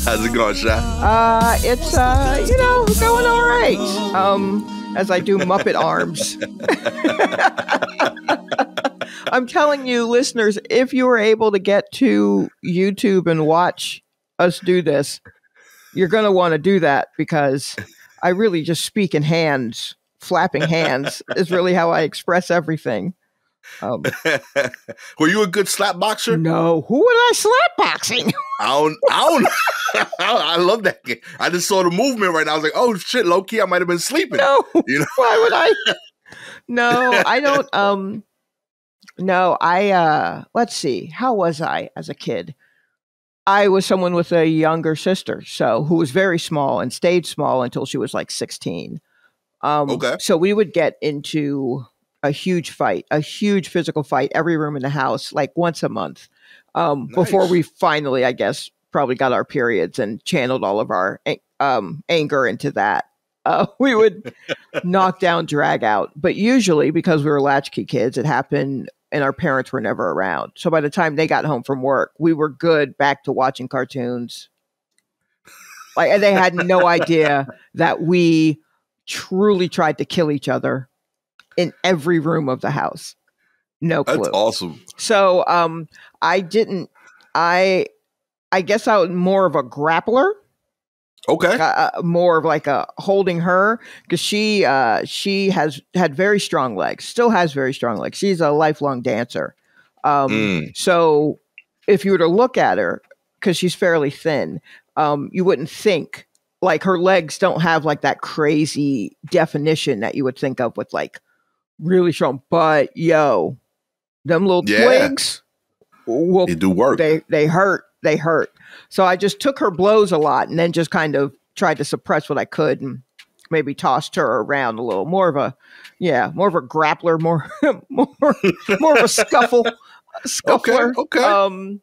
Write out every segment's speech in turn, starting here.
How's it going, Sha? It's going all right. As I do Muppet arms. I'm telling you, listeners, if you were able to get to YouTube and watch us do this, you're going to want to do that because I really just speak in hands. Flapping hands is really how I express everything. Were you a good slap boxer? No. Who would I slap boxing? I don't I love that game. I just saw the movement right now. I was like, oh shit, low key, I might have been sleeping. No. You know? Why would I? No, I don't. No, let's see. How was I as a kid? I was someone with a younger sister, who was very small and stayed small until she was like 16. Okay. So we would get into a huge physical fight, every room in the house, like once a month, before we finally, I guess, probably got our periods and channeled all of our anger into that. We would knock down, drag out. But usually, because we were latchkey kids, it happened and our parents were never around. So by the time they got home from work, we were good back to watching cartoons. And they had no idea that we truly tried to kill each other in every room of the house. No clue. That's awesome. So I guess I was more of a grappler. Okay. More of like a holding her because she has had very strong legs, still has very strong legs. She's a lifelong dancer. So if you were to look at her, because she's fairly thin, you wouldn't think like her legs don't have like that crazy definition that you would think of with like really strong. But them little twigs, they do work. They hurt. They hurt. So I just took her blows a lot and then just kind of tried to suppress what I could and maybe tossed her around a little. More of a grappler, more of a scuffler. Okay.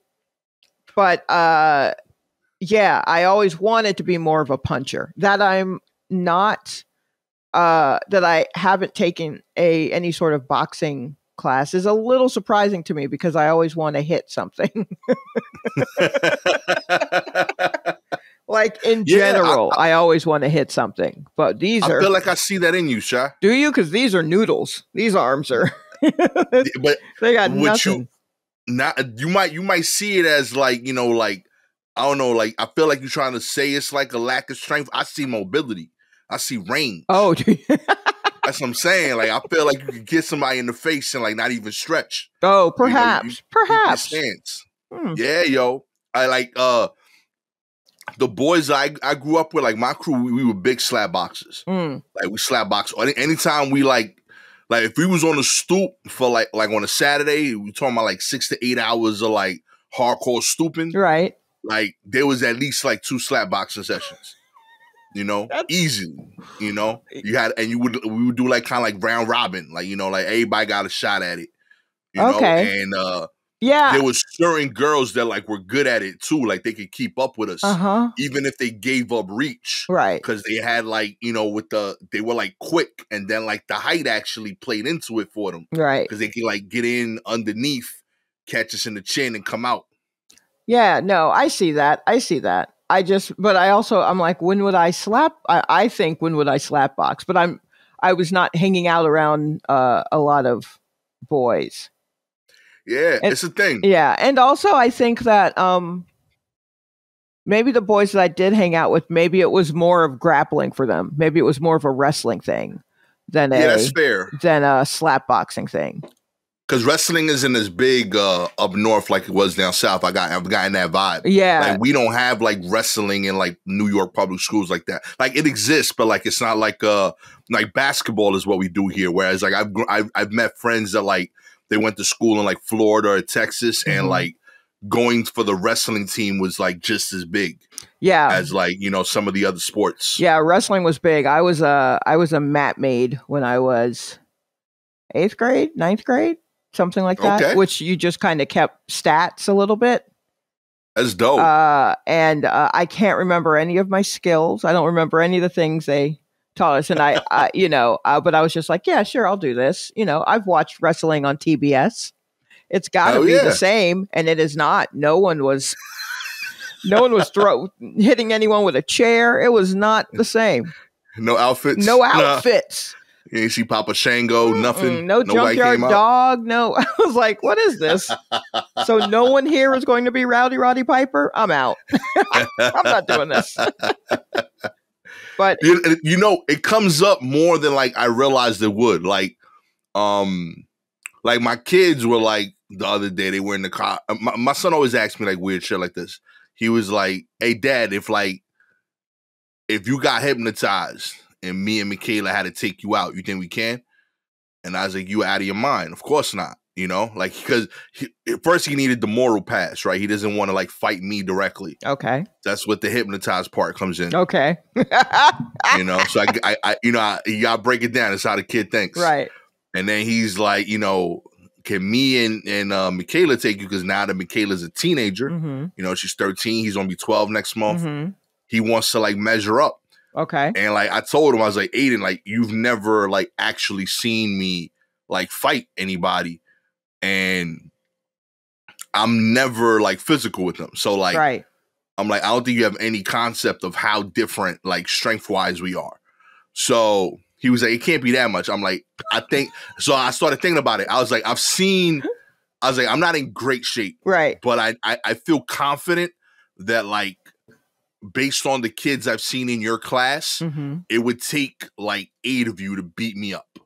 But I always wanted to be more of a puncher. That I'm not. That I haven't taken any sort of boxing class is a little surprising to me because I always want to hit something. Like in general, I always want to hit something. But I feel like I see that in you, Sha. Do you? Because these are noodles. These arms are. But they got nothing. You might see it as like, like, I don't know, like I feel like you're trying to say it's like a lack of strength. I see mobility. I see range. Oh, that's what I'm saying. Like, I feel like you could get somebody in the face and like not even stretch. Oh, perhaps. Perhaps. Stance. Yeah, yo. I like the boys I grew up with, like my crew, we were big slap boxers. Like we slap box. Anytime we like if we was on the stoop for like on a Saturday, we talking about like 6 to 8 hours of like hardcore stooping. Right. Like there was at least like 2 slap boxing sessions. Easily. We would do like kind of like round robin, like like everybody got a shot at it. Okay. And there was certain girls that like were good at it too, like they could keep up with us, even if they gave up reach, right? Because they had like they were like quick, and then like the height actually played into it for them, right? Because they could like get in underneath, catch us in the chin, and come out. Yeah, no, I see that. I'm like, when would I slap? I think when would I slap box? But I was not hanging out around a lot of boys. Yeah, it's a thing. Yeah, and also I think that maybe the boys that I did hang out with, maybe it was more of grappling for them. Maybe it was more of a wrestling thing than that's fair. Than a slap boxing thing. Because wrestling isn't as big up north like it was down south. I've gotten that vibe. Yeah. Like we don't have like wrestling in like New York public schools like that. Like it exists, but like it's not like basketball is what we do here. Whereas like I've met friends that like they went to school in like Florida or Texas and like going for the wrestling team was like just as big. Yeah. As like, some of the other sports. Yeah, wrestling was big. I was a mat maid when I was 8th grade, 9th grade. Something like that, which you just kind of kept stats a little bit. That's dope. And I can't remember any of my skills. I don't remember any of the things they taught us. And but I was just like, yeah, sure, I'll do this. I've watched wrestling on TBS. It's got to be the same. And it is not. No one was No one was hitting anyone with a chair. It was not the same. No outfits. No outfits. You ain't see Papa Shango, nothing. No Nobody junkyard dog. No. I was like, what is this? So no one here is going to be Rowdy Roddy Piper? I'm out. I'm not doing this. But you know, it comes up more than like I realized it would. Like my kids were like the other day, they were in the car. My son always asks me like weird shit like this. He was like, hey dad, if you got hypnotized and me and Michaela had to take you out, you think we can? And I was like, you out of your mind. Of course not. You know, like, because first he needed the moral pass, right? He doesn't want to like fight me directly. Okay. That's what the hypnotized part comes in. Okay. You know, so you gotta break it down. That's how the kid thinks. Right. And then he's like, you know, can me and Michaela take you? Because now that Michaela's a teenager, you know, she's 13. He's going to be 12 next month. He wants to like measure up. Okay. And like, I told him, I was like, Aiden, like, you've never like actually seen me like fight anybody. And I'm never like physical with them. So like, right. I'm like, I don't think you have any concept of how different like strength wise we are. So he was like, it can't be that much. I'm like, I think, so I started thinking about it. I was like, I'm not in great shape. Right. But I feel confident that like, based on the kids I've seen in your class, it would take like 8 of you to beat me up.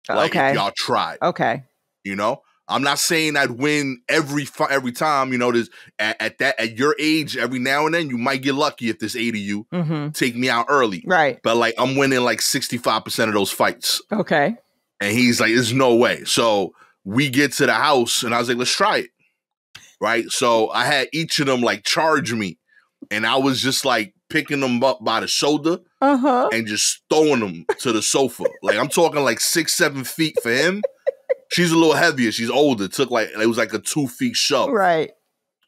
Like if y'all tried. Okay. You know? I'm not saying I'd win every time. You know, there's at your age, every now and then you might get lucky if there's 8 of you take me out early. Right. But like I'm winning like 65% of those fights. Okay. And he's like, there's no way. So we get to the house and I was like, let's try it. Right. So I had each of them like charge me. And I was just like picking them up by the shoulder and just throwing them to the sofa. Like I'm talking like 6-7 feet for him. She's a little heavier. She's older. It was like a 2 feet shove. Right.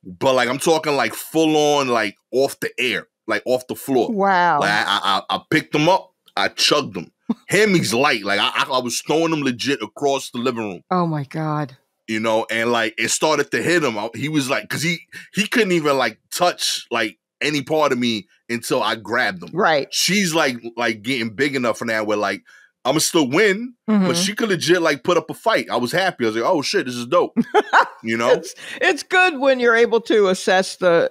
But like I'm talking like full on, like off the air, like off the floor. Wow. Like I picked them up. I chugged them. Him, he's light. Like I was throwing him legit across the living room. Oh my God. You know, and like it started to hit him. He was like, because he couldn't even like touch like any part of me until I grabbed him. Right. She's like getting big enough for now where like I'm gonna still win, but she could legit like put up a fight. I was happy. I was like, oh shit, this is dope. You know, it's good when you're able to assess the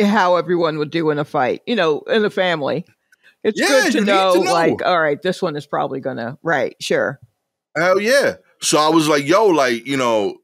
how everyone would do in a fight. You know, in a family, it's good to know. Like, all right, this one is probably gonna sure. Hell yeah. So I was like, yo, like, you know,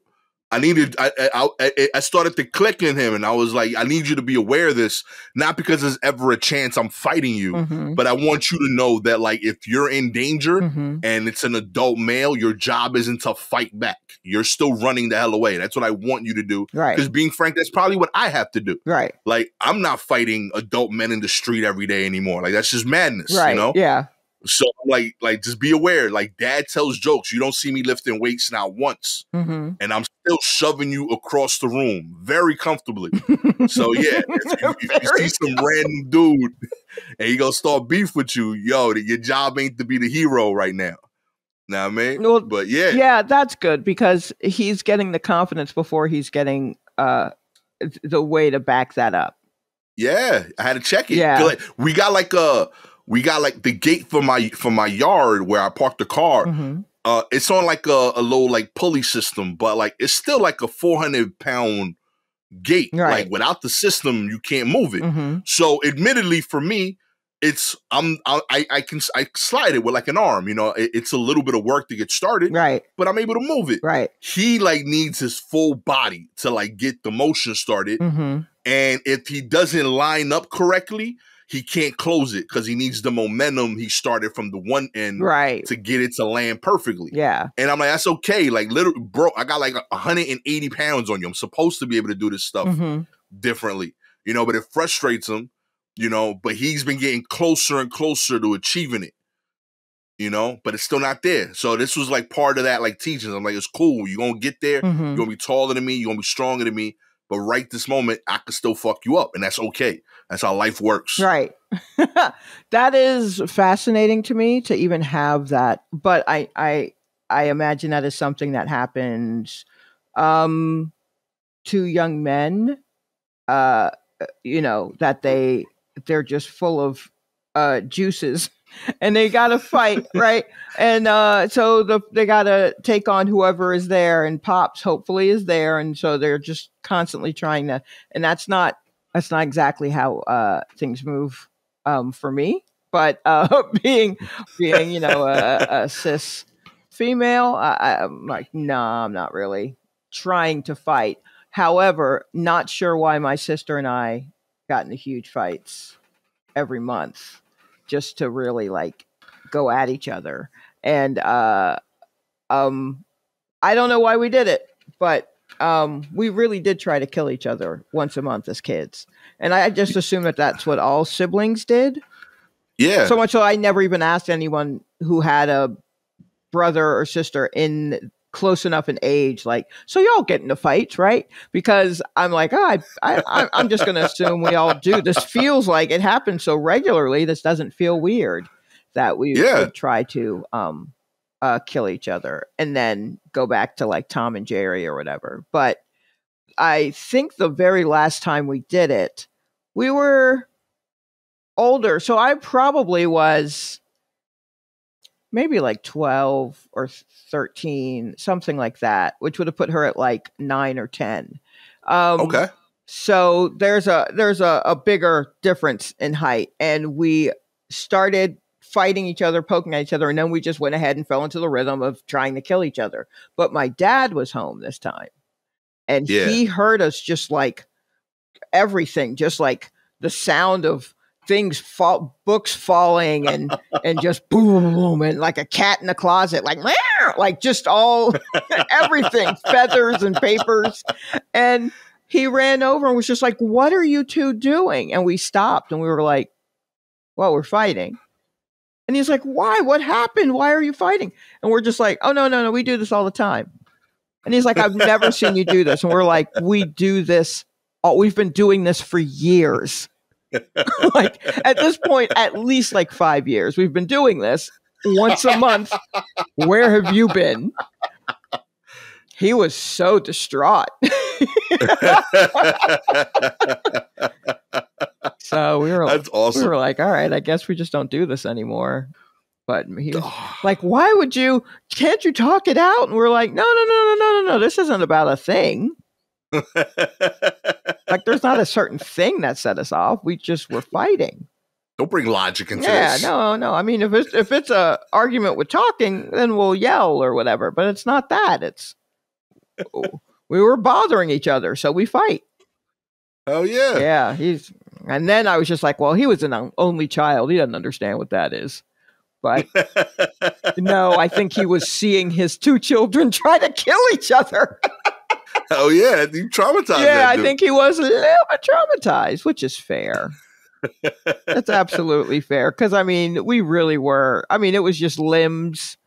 I started to click in him and I was like, I need you to be aware of this, not because there's ever a chance I'm fighting you, but I want you to know that like, if you're in danger and it's an adult male, your job isn't to fight back. You're still running the hell away. That's what I want you to do. Right. Because being frank, that's probably what I have to do. Right. Like, I'm not fighting adult men in the street every day anymore. Like, that's just madness, you know? Yeah. So like just be aware. Like dad tells jokes. You don't see me lifting weights now once, and I'm still shoving you across the room very comfortably. So yeah, if you see some random dude and he gonna start beef with you, yo, your job ain't to be the hero right now. Know what I mean? Well, but yeah, that's good because he's getting the confidence before he's getting the way to back that up. Yeah, I had to check it. Yeah, like, we got like the gate for my yard where I parked the car. It's on like a little like pulley system, but like it's still like a 400-pound gate. Right. Like without the system, you can't move it. So admittedly for me, I can slide it with like an arm. You know, it's a little bit of work to get started. Right. But I'm able to move it. Right. He like needs his full body to like get the motion started. And if he doesn't line up correctly, he can't close it because he needs the momentum he started from the one end to get it to land perfectly. Yeah. And I'm like, that's okay. Like, literally, bro, I got like 180 pounds on you. I'm supposed to be able to do this stuff differently, you know, but it frustrates him, you know, but he's been getting closer and closer to achieving it, you know, but it's still not there. So this was like part of that, like teaching. I'm like, it's cool. You're going to get there. You're going to be taller than me. You're going to be stronger than me. But right this moment, I could still fuck you up. And that's okay. That's how life works. Right. That is fascinating to me to even have that. But I imagine that is something that happens to young men that they're just full of juices and they gotta fight, right? And so they gotta take on whoever is there, and Pops hopefully is there, and so they're just constantly trying to. And that's not exactly how things move for me. But being a cis female, I'm like, nah, I'm not really trying to fight. However, not sure why my sister and I got into huge fights every month just to really like go at each other. And I don't know why we did it, but we really did try to kill each other once a month as kids. And I just assume that that's what all siblings did. Yeah. So much so I never even asked anyone who had a brother or sister in close enough in age, like, so y'all get into fights, right? Because I'm like, I'm just going to assume we all do. This feels like it happens so regularly. This doesn't feel weird that we would try to kill each other and then go back to like Tom and Jerry or whatever. But I think the very last time we did it, we were older. So I probably was maybe like 12 or 13, something like that, which would have put her at like 9 or 10. Okay. So there's a bigger difference in height, and we started fighting each other, poking at each other, and then we just went ahead and fell into the rhythm of trying to kill each other. But my dad was home this time, and he heard us just like everything, just like the sound of things books falling and just boom, boom, and like a cat in the closet, like just all everything, feathers and papers. And he ran over and was just like, "What are you two doing?" And we stopped and we were like, "Well, we're fighting." And he's like, "Why? What happened? Why are you fighting?" And we're just like, "Oh, no, we do this all the time." And he's like, "I've never seen you do this." And we're like, "We do this. We've been doing this for years." Like at this point, at least like 5 years, we've been doing this once a month. Where have you been? He was so distraught. So That's awesome. We were like, all right, I guess we just don't do this anymore. But he was like, why would you? Can't you talk it out? And we're like, no. This isn't about a thing. Like there's not a certain thing that set us off. We just were fighting. Don't bring logic into this. Yeah, no. I mean, if it's a argument with talking, then we'll yell or whatever. But it's not that. It's we were bothering each other, so we fight. Oh yeah. Yeah, and then I was just like, well, he was an only child. He doesn't understand what that is. But no, I think he was seeing his two children try to kill each other. Oh yeah, you traumatized. Yeah, I think he was a little bit traumatized, which is fair. That's absolutely fair. Because I mean, we really were. I mean, it was just limbs.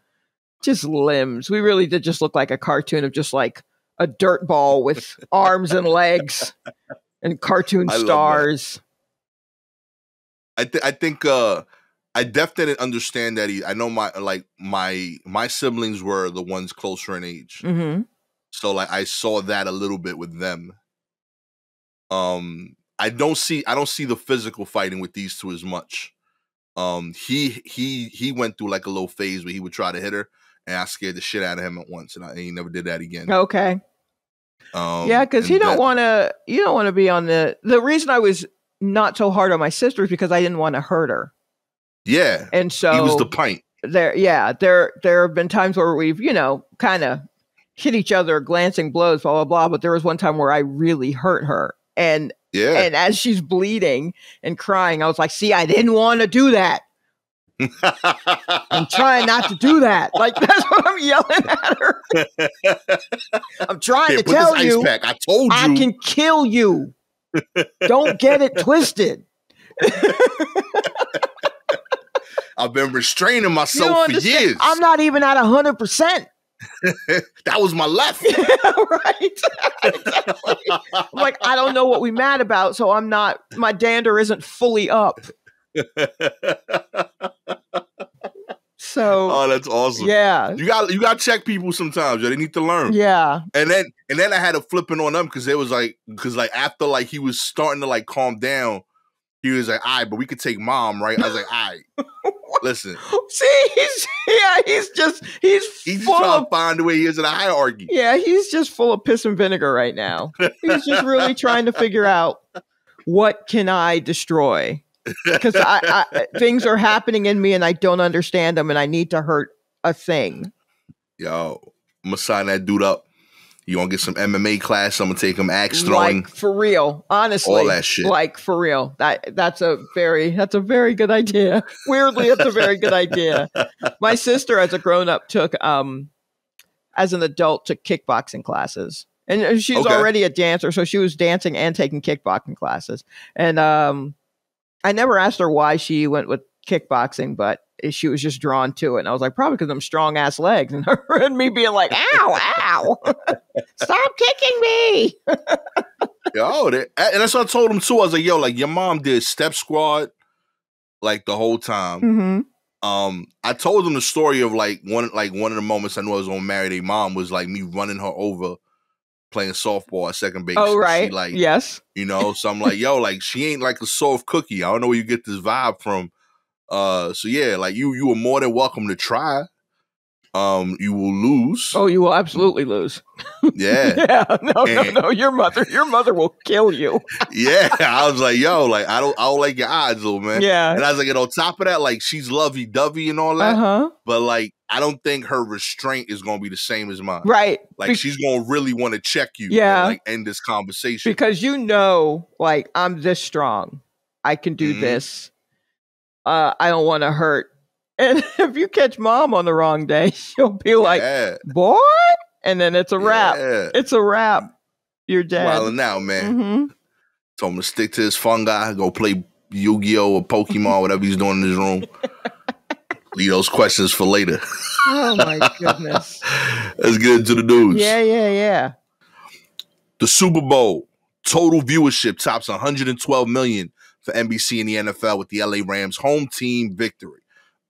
We really did just look like a cartoon of just like a dirt ball with arms and legs and cartoon stars. I think I definitely didn't understand that. I know my siblings were the ones closer in age. Mm-hmm. So like I saw that a little bit with them. I don't see the physical fighting with these two as much. He went through like a little phase where he would try to hit her, and I scared the shit out of him at once, and he never did that again. Okay. Yeah, because you don't want to be on the reason I was not so hard on my sister is because I didn't want to hurt her. Yeah. And so he was the pint. There have been times where we've, kind of hit each other, glancing blows, blah, blah, blah. But there was one time where I really hurt her. And as she's bleeding and crying, I was like, see, I didn't want to do that. I'm trying not to do that. Like, that's what I'm yelling at her. I'm trying to tell you. Ice pack. I told you. I can kill you. Don't get it twisted. I've been restraining myself for years. I'm not even at 100%. That was my left. Right. Exactly. I'm like, I don't know what we mad about, so my dander isn't fully up. So, oh, that's awesome. Yeah. You got to check people sometimes. They need to learn. Yeah. And then I had to flip it on them because they was like, after like he was starting to like calm down, he was like, all right, but we could take mom, right? I was like, all right, listen. See, he's just trying to find the way he is in the hierarchy. Yeah, he's just full of piss and vinegar right now. He's just really trying to figure out what can I destroy, because I things are happening in me and I don't understand them and I need to hurt a thing. Yo, I'm gonna sign that dude up. You want to get some MMA class? I'm gonna take him axe throwing, like for real. Honestly, all that shit. Like for real. That's a very good idea. Weirdly, it's a very good idea. My sister, as a grown up, took as an adult took kickboxing classes, and she's already a dancer, so she was dancing and taking kickboxing classes. And I never asked her why she went with kickboxing, but she was just drawn to it. And I was like, probably because of them strong ass legs, and me being like, ow, stop kicking me. Yo, and that's what I told him too. I was like, yo, like your mom did step squad like the whole time. Mm-hmm. I told him the story of like one of the moments I knew I was gonna marry their mom was like me running her over playing softball at second base. Oh, right. She, like, yes. You know, so I'm like, yo, like she ain't like a soft cookie. I don't know where you get this vibe from. So yeah, like you were more than welcome to try. You will lose. Oh, you will absolutely lose. Yeah. Yeah. No. Your mother will kill you. Yeah. I was like, yo, like I don't like your odds, little man. Yeah. And I was like, and on top of that, like she's lovey dovey and all that. Uh-huh. But like I don't think her restraint is gonna be the same as mine. Right. Like she's gonna really want to check you and like end this conversation. Because like I'm this strong. I can do this. I don't want to hurt. And if you catch mom on the wrong day, she'll be like, boy, and then it's a wrap. Yeah. It's a wrap. You're dead. Wilding out, man. Told him to stick to his fungi, go play Yu-Gi-Oh! Or Pokemon, whatever he's doing in his room. Leave those questions for later. Oh my goodness. Let's get into the news. Yeah. The Super Bowl total viewership tops 112 million for NBC and the NFL with the LA Rams home team victory.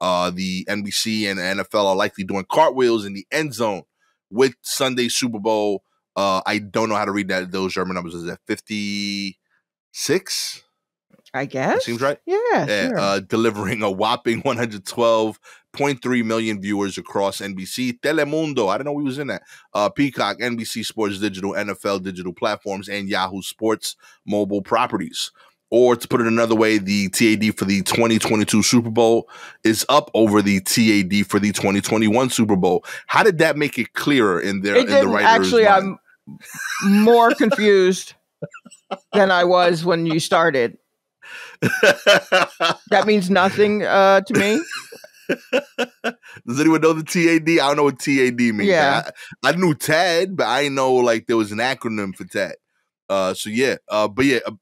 The NBC and the NFL are likely doing cartwheels in the end zone with Sunday's Super Bowl. I don't know how to read those German numbers. Is that 56? I guess. That seems right. Yeah. Sure. Delivering a whopping 112.3 million viewers across NBC, Telemundo. I didn't know we was in that. Peacock, NBC Sports Digital, NFL digital platforms, and Yahoo Sports mobile properties. Or to put it another way, the TAD for the 2022 Super Bowl is up over the TAD for the 2021 Super Bowl. How did that make it clearer in the writer's actually, mind? I'm more confused than I was when you started. That means nothing to me. Does anyone know the TAD? I don't know what TAD means. Yeah. I knew TAD, but I didn't know like there was an acronym for TAD.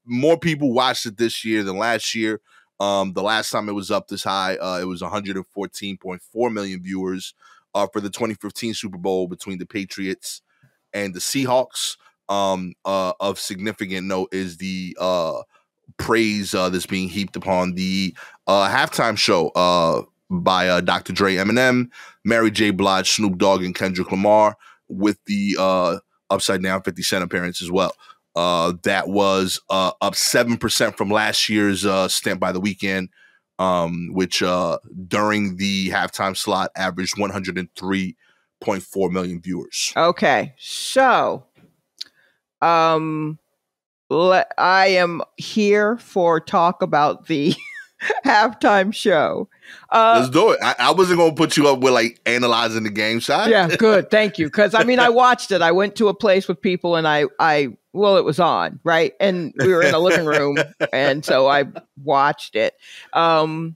More people watched it this year than last year. The last time it was up this high, it was 114.4 million viewers for the 2015 Super Bowl between the Patriots and the Seahawks. Of significant note is the praise that's being heaped upon the halftime show by Dr. Dre, Eminem, Mary J. Blige, Snoop Dogg, and Kendrick Lamar with the Upside Down 50 Cent appearance as well. That was up 7% from last year's stint by The Weeknd, which during the halftime slot averaged 103.4 million viewers. Okay, so I am here for talk about the halftime show. Let's do it. I wasn't going to put you up with like analyzing the game side. Yeah, good. Thank you. Because I mean, I watched it. I went to a place with people and it was on, right? And we were in a living room. And so I watched it. And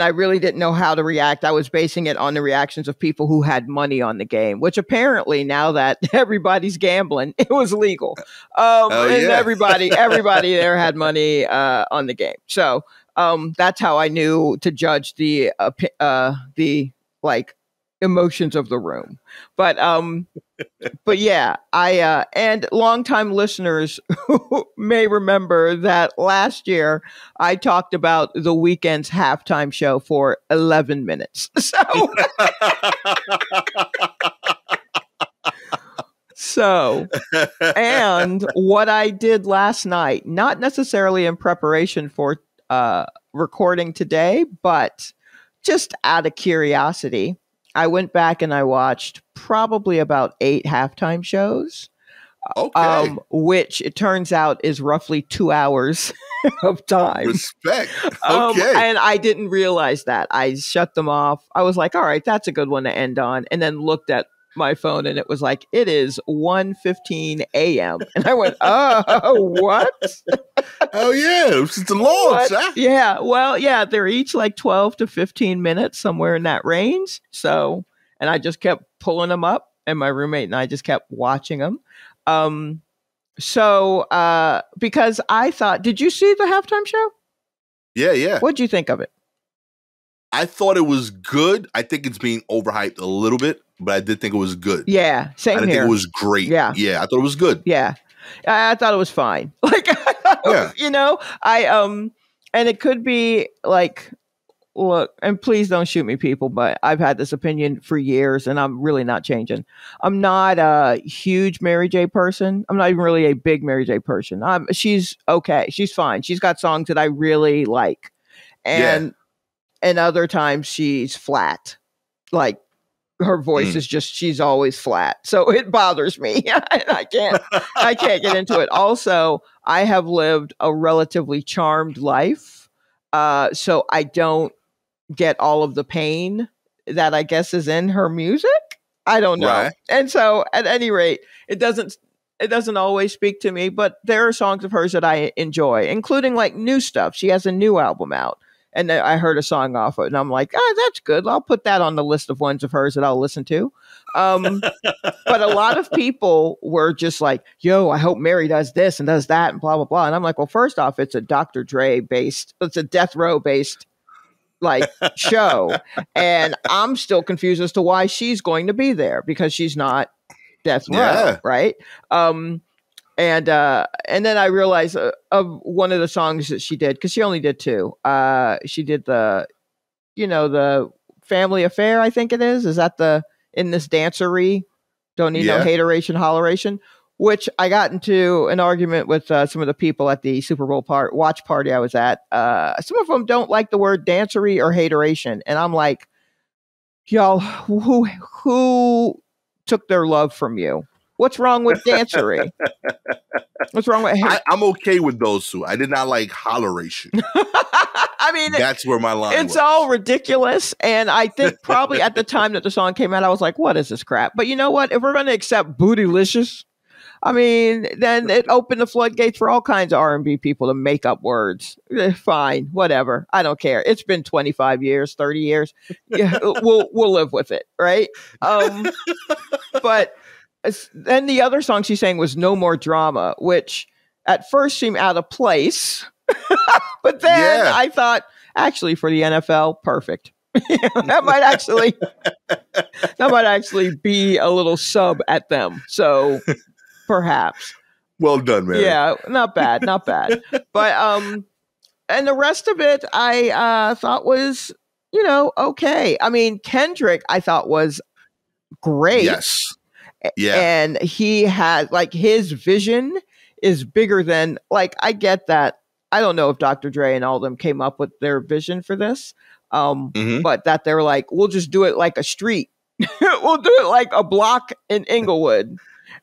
I really didn't know how to react. I was basing it on the reactions of people who had money on the game, which apparently now that everybody's gambling, it was legal. Everybody there had money on the game. So that's how I knew to judge the like emotions of the room. But But yeah, I and longtime listeners may remember that last year I talked about the Weeknd's halftime show for 11 minutes. So, and what I did last night, not necessarily in preparation for recording today, but just out of curiosity, I went back and I watched probably about 8 halftime shows. Okay. Which it turns out is roughly 2 hours of time. Respect. Okay. And I didn't realize that. I shut them off. I was like, all right, that's a good one to end on. And then looked at my phone and it was like, it is 1:15 a.m. And I went, oh, what? Oh, yeah. It's the launch, huh? Yeah. Well, yeah, they're each like 12 to 15 minutes, somewhere in that range. So, and I just kept pulling them up, and my roommate and I just kept watching them. Because I thought, did you see the halftime show? Yeah. What'd you think of it? I thought it was good. I think it's being overhyped a little bit, but I did think it was good. Yeah, same I didn't here. think it was great. Yeah, I thought it was good. Yeah, I thought it was fine. Like, and it could be like, look, and please don't shoot me, people, but I've had this opinion for years and I'm really not changing. I'm not a huge Mary J person. I'm not even really a big Mary J person. She's okay. She's fine. She's got songs that I really like. And other times she's flat. Like, her voice is just, she's always flat. So it bothers me. And I can't get into it. Also, I have lived a relatively charmed life. So I don't get all of the pain that I guess is in her music. I don't know. Right. And so at any rate, it doesn't always speak to me, but there are songs of hers that I enjoy, including like new stuff. She has a new album out and I heard a song off of it and I'm like, oh, that's good. I'll put that on the list of ones of hers that I'll listen to. But a lot of people were just like, yo, I hope Mary does this and does that and blah, blah, blah. And I'm like, well, first off, it's a Dr. Dre based, it's a Death Row based like show. And I'm still confused as to why she's going to be there because she's not Death Row, right? And then I realized of one of the songs that she did, because she only did 2. She did the Family Affair, I think it is. Is that in this dancery? Don't need no hateration, holleration. Which I got into an argument with some of the people at the Super Bowl watch party I was at. Some of them don't like the word dancery or hateration. And I'm like, y'all, who took their love from you? What's wrong with dancery? What's wrong with I'm okay with those two. I did not like holleration. I mean, that's where my line it's all ridiculous. And I think probably at the time that the song came out, I was like, what is this crap? But you know what? If we're going to accept bootylicious, I mean, then it opened the floodgates for all kinds of R&B people to make up words. Fine, whatever. I don't care. It's been 25 years, 30 years. Yeah, we'll live with it, right? But then the other song she sang was No More Drama, which at first seemed out of place. But then I thought, actually, for the NFL, perfect. that might actually be a little sub at them. So perhaps. Well done, man. Yeah, not bad. But and the rest of it I thought was, okay. I mean, Kendrick I thought was great. Yes. Yeah. And he had like his vision is bigger than, like, I get that. I don't know if Dr. Dre and all of them came up with their vision for this. But that they're like, we'll just do it like a street. We'll do it like a block in Inglewood.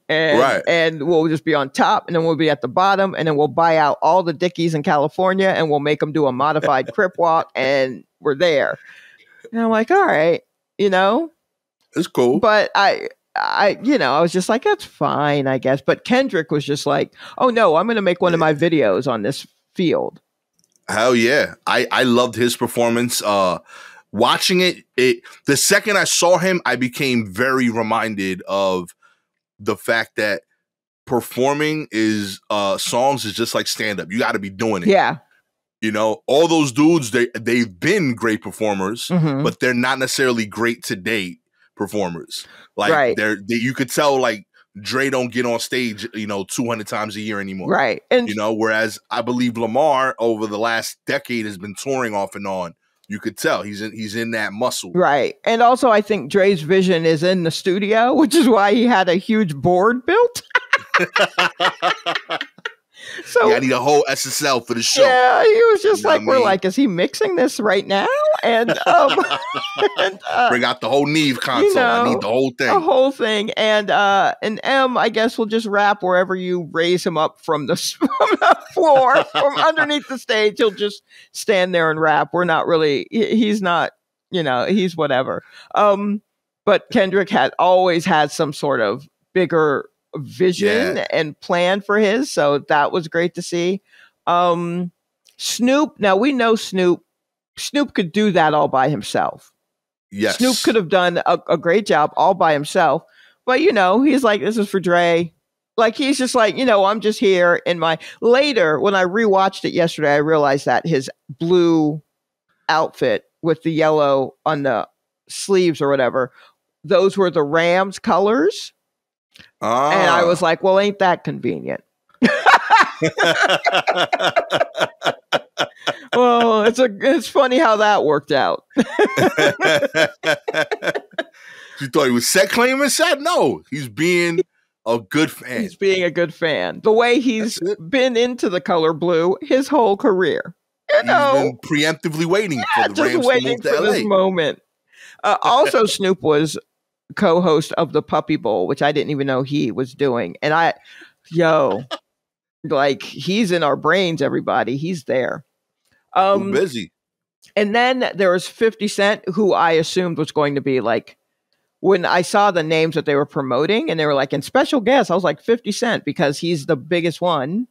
And we'll just be on top and then we'll be at the bottom and then we'll buy out all the Dickies in California and we'll make them do a modified Crip walk and we're there. And I'm like, all right, it's cool. But I was just like, that's fine, I guess. But Kendrick was just like, oh no, I'm going to make one of my videos on this field. Hell yeah. I loved his performance. Watching it, the second I saw him, I became very reminded of the fact that performing songs is just like stand-up. You got to be doing it. Yeah. All those dudes, they've been great performers, but they're not necessarily great to date performers. Like Right. you could tell like Dre don't get on stage, 200 times a year anymore. Right. And whereas I believe Lamar over the last decade has been touring off and on. You could tell he's in that muscle. Right. And also I think Dre's vision is in the studio, which is why he had a huge board built. So I need a whole SSL for the show. Yeah, he was just we're like, is he mixing this right now? And, bring out the whole Neve console. I need the whole thing. The whole thing. And M, I guess, will just rap wherever you raise him up from the floor, from underneath the stage. He'll just stand there and rap. We're not really, he's not, he's whatever. But Kendrick had always had some sort of bigger vision and plan for his, so that was great to see. Snoop, now we know Snoop could do that all by himself. Yes, Snoop could have done a great job all by himself, but he's like, this is for Dre. Like, he's just like, I'm just here in my. Later, when I rewatched it yesterday, I realized that his blue outfit with the yellow on the sleeves or whatever, those were the Rams colors. And I was like, well, ain't that convenient? Well, it's funny how that worked out. You thought he was set claiming set? No, he's being a good fan. He's being a good fan. The way he's been into the color blue his whole career. He's been preemptively waiting for the Rams to move to LA. This moment. Also, Snoop was co-host of the Puppy Bowl, which I didn't even know he was doing. And he's in our brains, everybody. He's there. Too busy. And then there was 50 Cent, who I assumed was going to be like, when I saw the names that they were promoting and they were like, and special guest, I was like 50 Cent, because he's the biggest one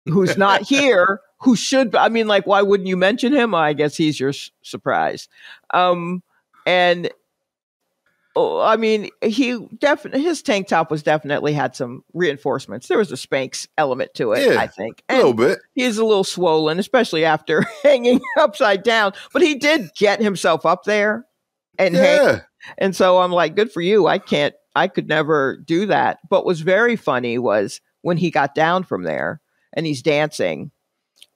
who's not here, who should, why wouldn't you mention him? I guess he's your surprise. His tank top was definitely had some reinforcements. There was a Spanx element to it, I think. And a little bit. He's a little swollen, especially after hanging upside down. But he did get himself up there and hang. And so I'm like, good for you. I could never do that. But what's very funny was when he got down from there and he's dancing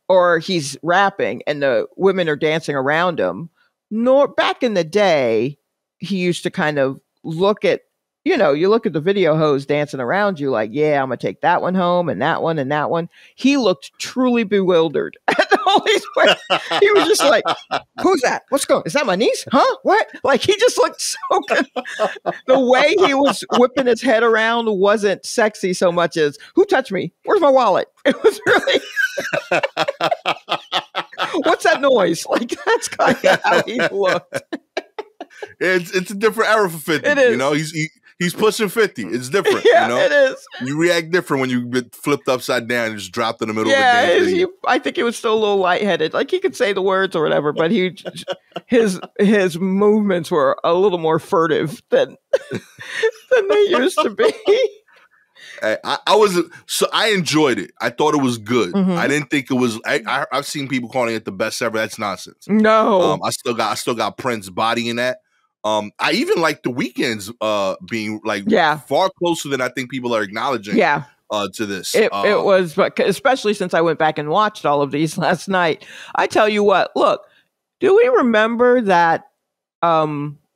or he's rapping and the women are dancing around him. Back in the day, he used to kind of look at, you look at the video hose dancing around you like, yeah, I'm going to take that one home and that one and that one. He looked truly bewildered at all these ways. He was just like, who's that? What's going on? Is that my niece? Huh? What? Like, he just looked so good. The way he was whipping his head around wasn't sexy so much as, who touched me? Where's my wallet? It was really, what's that noise? Like, that's kind of how he looked. It's a different era for 50. It is. He's pushing 50. It's different. It is. You react different when you get flipped upside down and just dropped in the middle of the game. I think he was still a little lightheaded. Like, he could say the words or whatever, but his movements were a little more furtive than they used to be. I enjoyed it. I thought it was good. Mm-hmm. I didn't think it was. I've seen people calling it the best ever. That's nonsense. No, I still got Prince body in that. I even like the Weeknd's being far closer than I think people are acknowledging. Yeah. To this, it was, but especially since I went back and watched all of these last night. I tell you what, look, do we remember that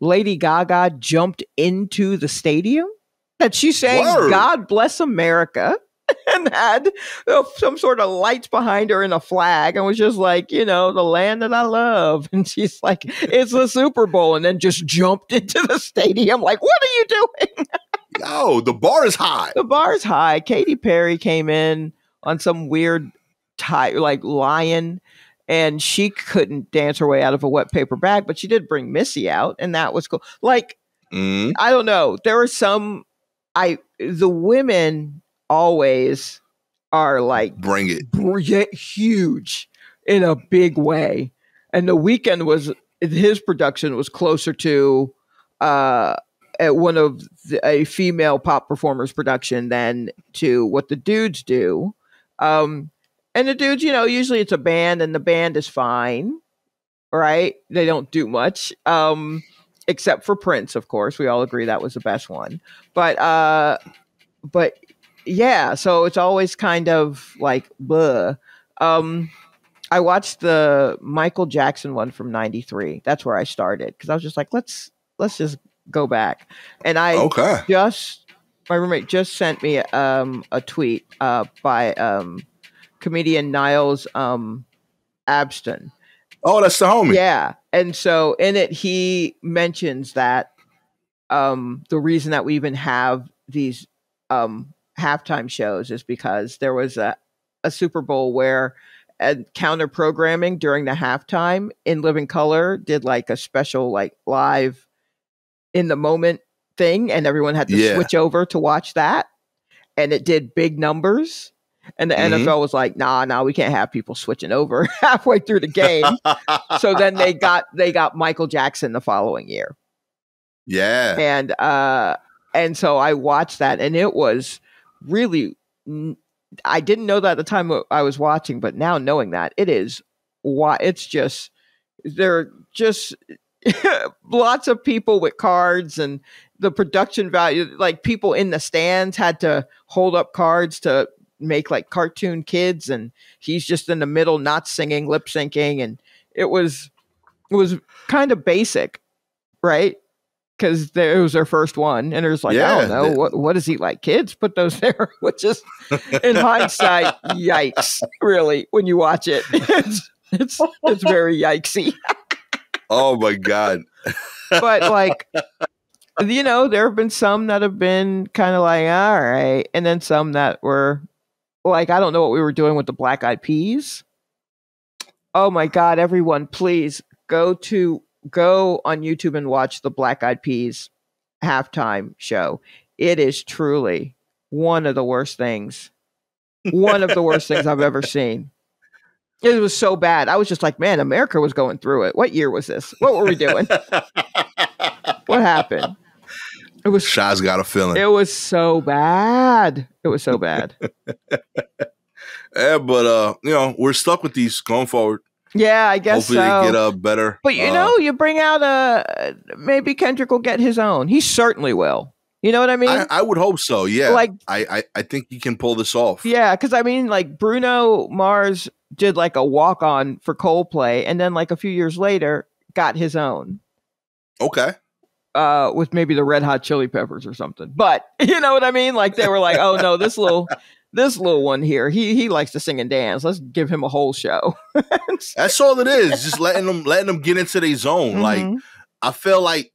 Lady Gaga jumped into the stadium? That she sang God Bless America and had some sort of lights behind her and a flag and was just like, the land that I love. And she's like, it's the Super Bowl, and then just jumped into the stadium. Like, what are you doing? Yo, the bar is high. The bar is high. Katy Perry came in on some weird lion, and she couldn't dance her way out of a wet paper bag, but she did bring Missy out, and that was cool. Like, I don't know. There were some. The women always are like, bring it huge in a big way. And The Weeknd his production was closer to one of a female pop performer's production than to what the dudes do. And the dudes, usually it's a band and the band is fine, right? They don't do much. except for Prince, of course. We all agree that was the best one. But yeah, so it's always kind of like, bleh. I watched the Michael Jackson one from '93. That's where I started because I was just like, let's just go back. And my roommate just sent me a tweet by comedian Niles Abston. Oh, that's the homie. Yeah, and so in it he mentions that the reason that we even have these halftime shows is because there was a Super Bowl where counter programming during the halftime in Living Color did like a special like live in the moment thing, and everyone had to switch over to watch that, and it did big numbers. And the NFL was like, nah, we can't have people switching over halfway through the game. So then they got Michael Jackson the following year. Yeah. And so I watched that, and it was really, I didn't know that at the time I was watching, but now knowing that, it's just, there are just lots of people with cards, and the production value, like people in the stands had to hold up cards to make like cartoon kids, and he's just in the middle, not singing, lip syncing. And it was kind of basic, right? Because it was their first one, and there's like, I don't know, what does he like? Kids put those there, which is, in hindsight, yikes. Really, when you watch it, it's very yikesy. Oh my God! But like, there have been some that have been kind of like, all right, and then some that were like, I don't know what we were doing with the Black Eyed Peas. Oh my God! Everyone, please go on YouTube and watch the Black Eyed Peas halftime show. It is truly one of the worst things I've ever seen. It was so bad. I was just like, man, America was going through it. What year was this? What were we doing? What happened? It was Shaw's got a feeling. It was so bad. Yeah, but we're stuck with these going forward. Yeah, I guess hopefully so. They get better. But you bring out maybe Kendrick will get his own. He certainly will. You know what I mean? I would hope so. Yeah, like I think he can pull this off. Yeah, because I mean, like Bruno Mars did like a walk on for Coldplay, and then like a few years later got his own. Okay. With maybe the Red Hot Chili Peppers or something. But you know what I mean? Like they were like, oh no, this little one here, he likes to sing and dance. Let's give him a whole show. That's all it is. Just letting them get into their zone. Mm-hmm. Like I feel like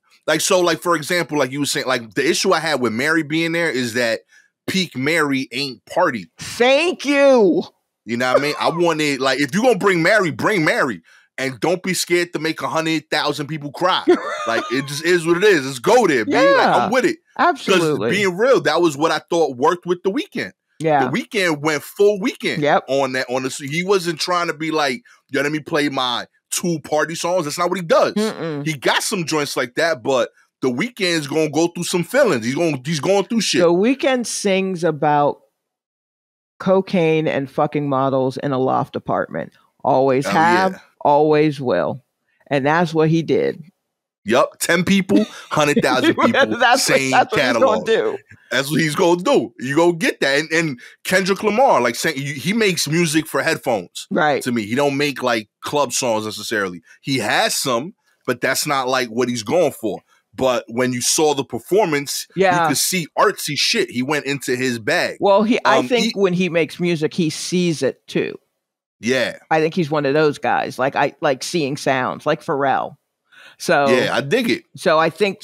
for example, like you were saying, like the issue I had with Mary being there is that peak Mary ain't party. Thank you. You know what I mean? I wanted, like, if you're gonna bring Mary. And don't be scared to make 100,000 people cry. Like, it just is what it is. Let's go there, yeah, baby. Like, I'm with it. Absolutely. Because being real, that was what I thought worked with The Weeknd. Yeah. The Weeknd went full Weeknd on that. He wasn't trying to be like, let me play my 2 party songs. That's not what he does. Mm-mm. He got some joints like that, but The Weeknd's gonna go through some feelings. He's going through shit. The Weeknd sings about cocaine and fucking models in a loft apartment. Always have. Always will. And that's what he did. Yup. 10 people, 100,000 people. Same catalog. That's what he's going to do. You go get that. And Kendrick Lamar, like saying, he makes music for headphones. Right. To me. He don't make like club songs necessarily. He has some, but that's not like what he's going for. But when you saw the performance, you could see artsy shit. He went into his bag. Well, I think when he makes music, he sees it too. Yeah. I think he's one of those guys. Like I like seeing sounds, like Pharrell. So yeah, I dig it. So I think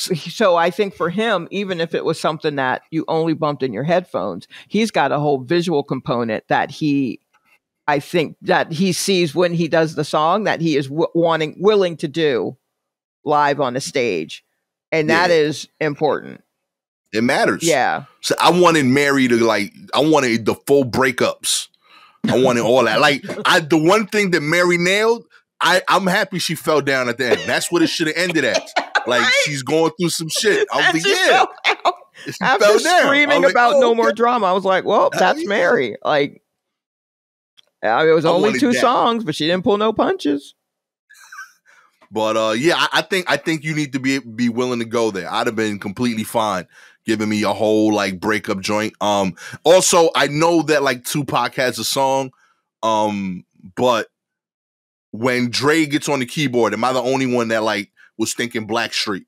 for him, even if it was something that you only bumped in your headphones, he's got a whole visual component that I think that he sees when he does the song that he is willing to do live on the stage. And that is important. It matters. Yeah. So I wanted Mary to I wanted the full breakups. I wanted all that. Like the one thing that Mary nailed, I'm happy she fell down at the end. That's what it should have ended at. Like she's going through some shit. I was like, she after screaming about no more drama, I was like, well, that's Mary. Like it was only 2 songs, but she didn't pull no punches. But yeah, I think you need to be willing to go there. I'd have been completely fine giving me a whole like breakup joint. Also I know that like Tupac has a song, but when Dre gets on the keyboard, am I the only one that like was thinking Blackstreet?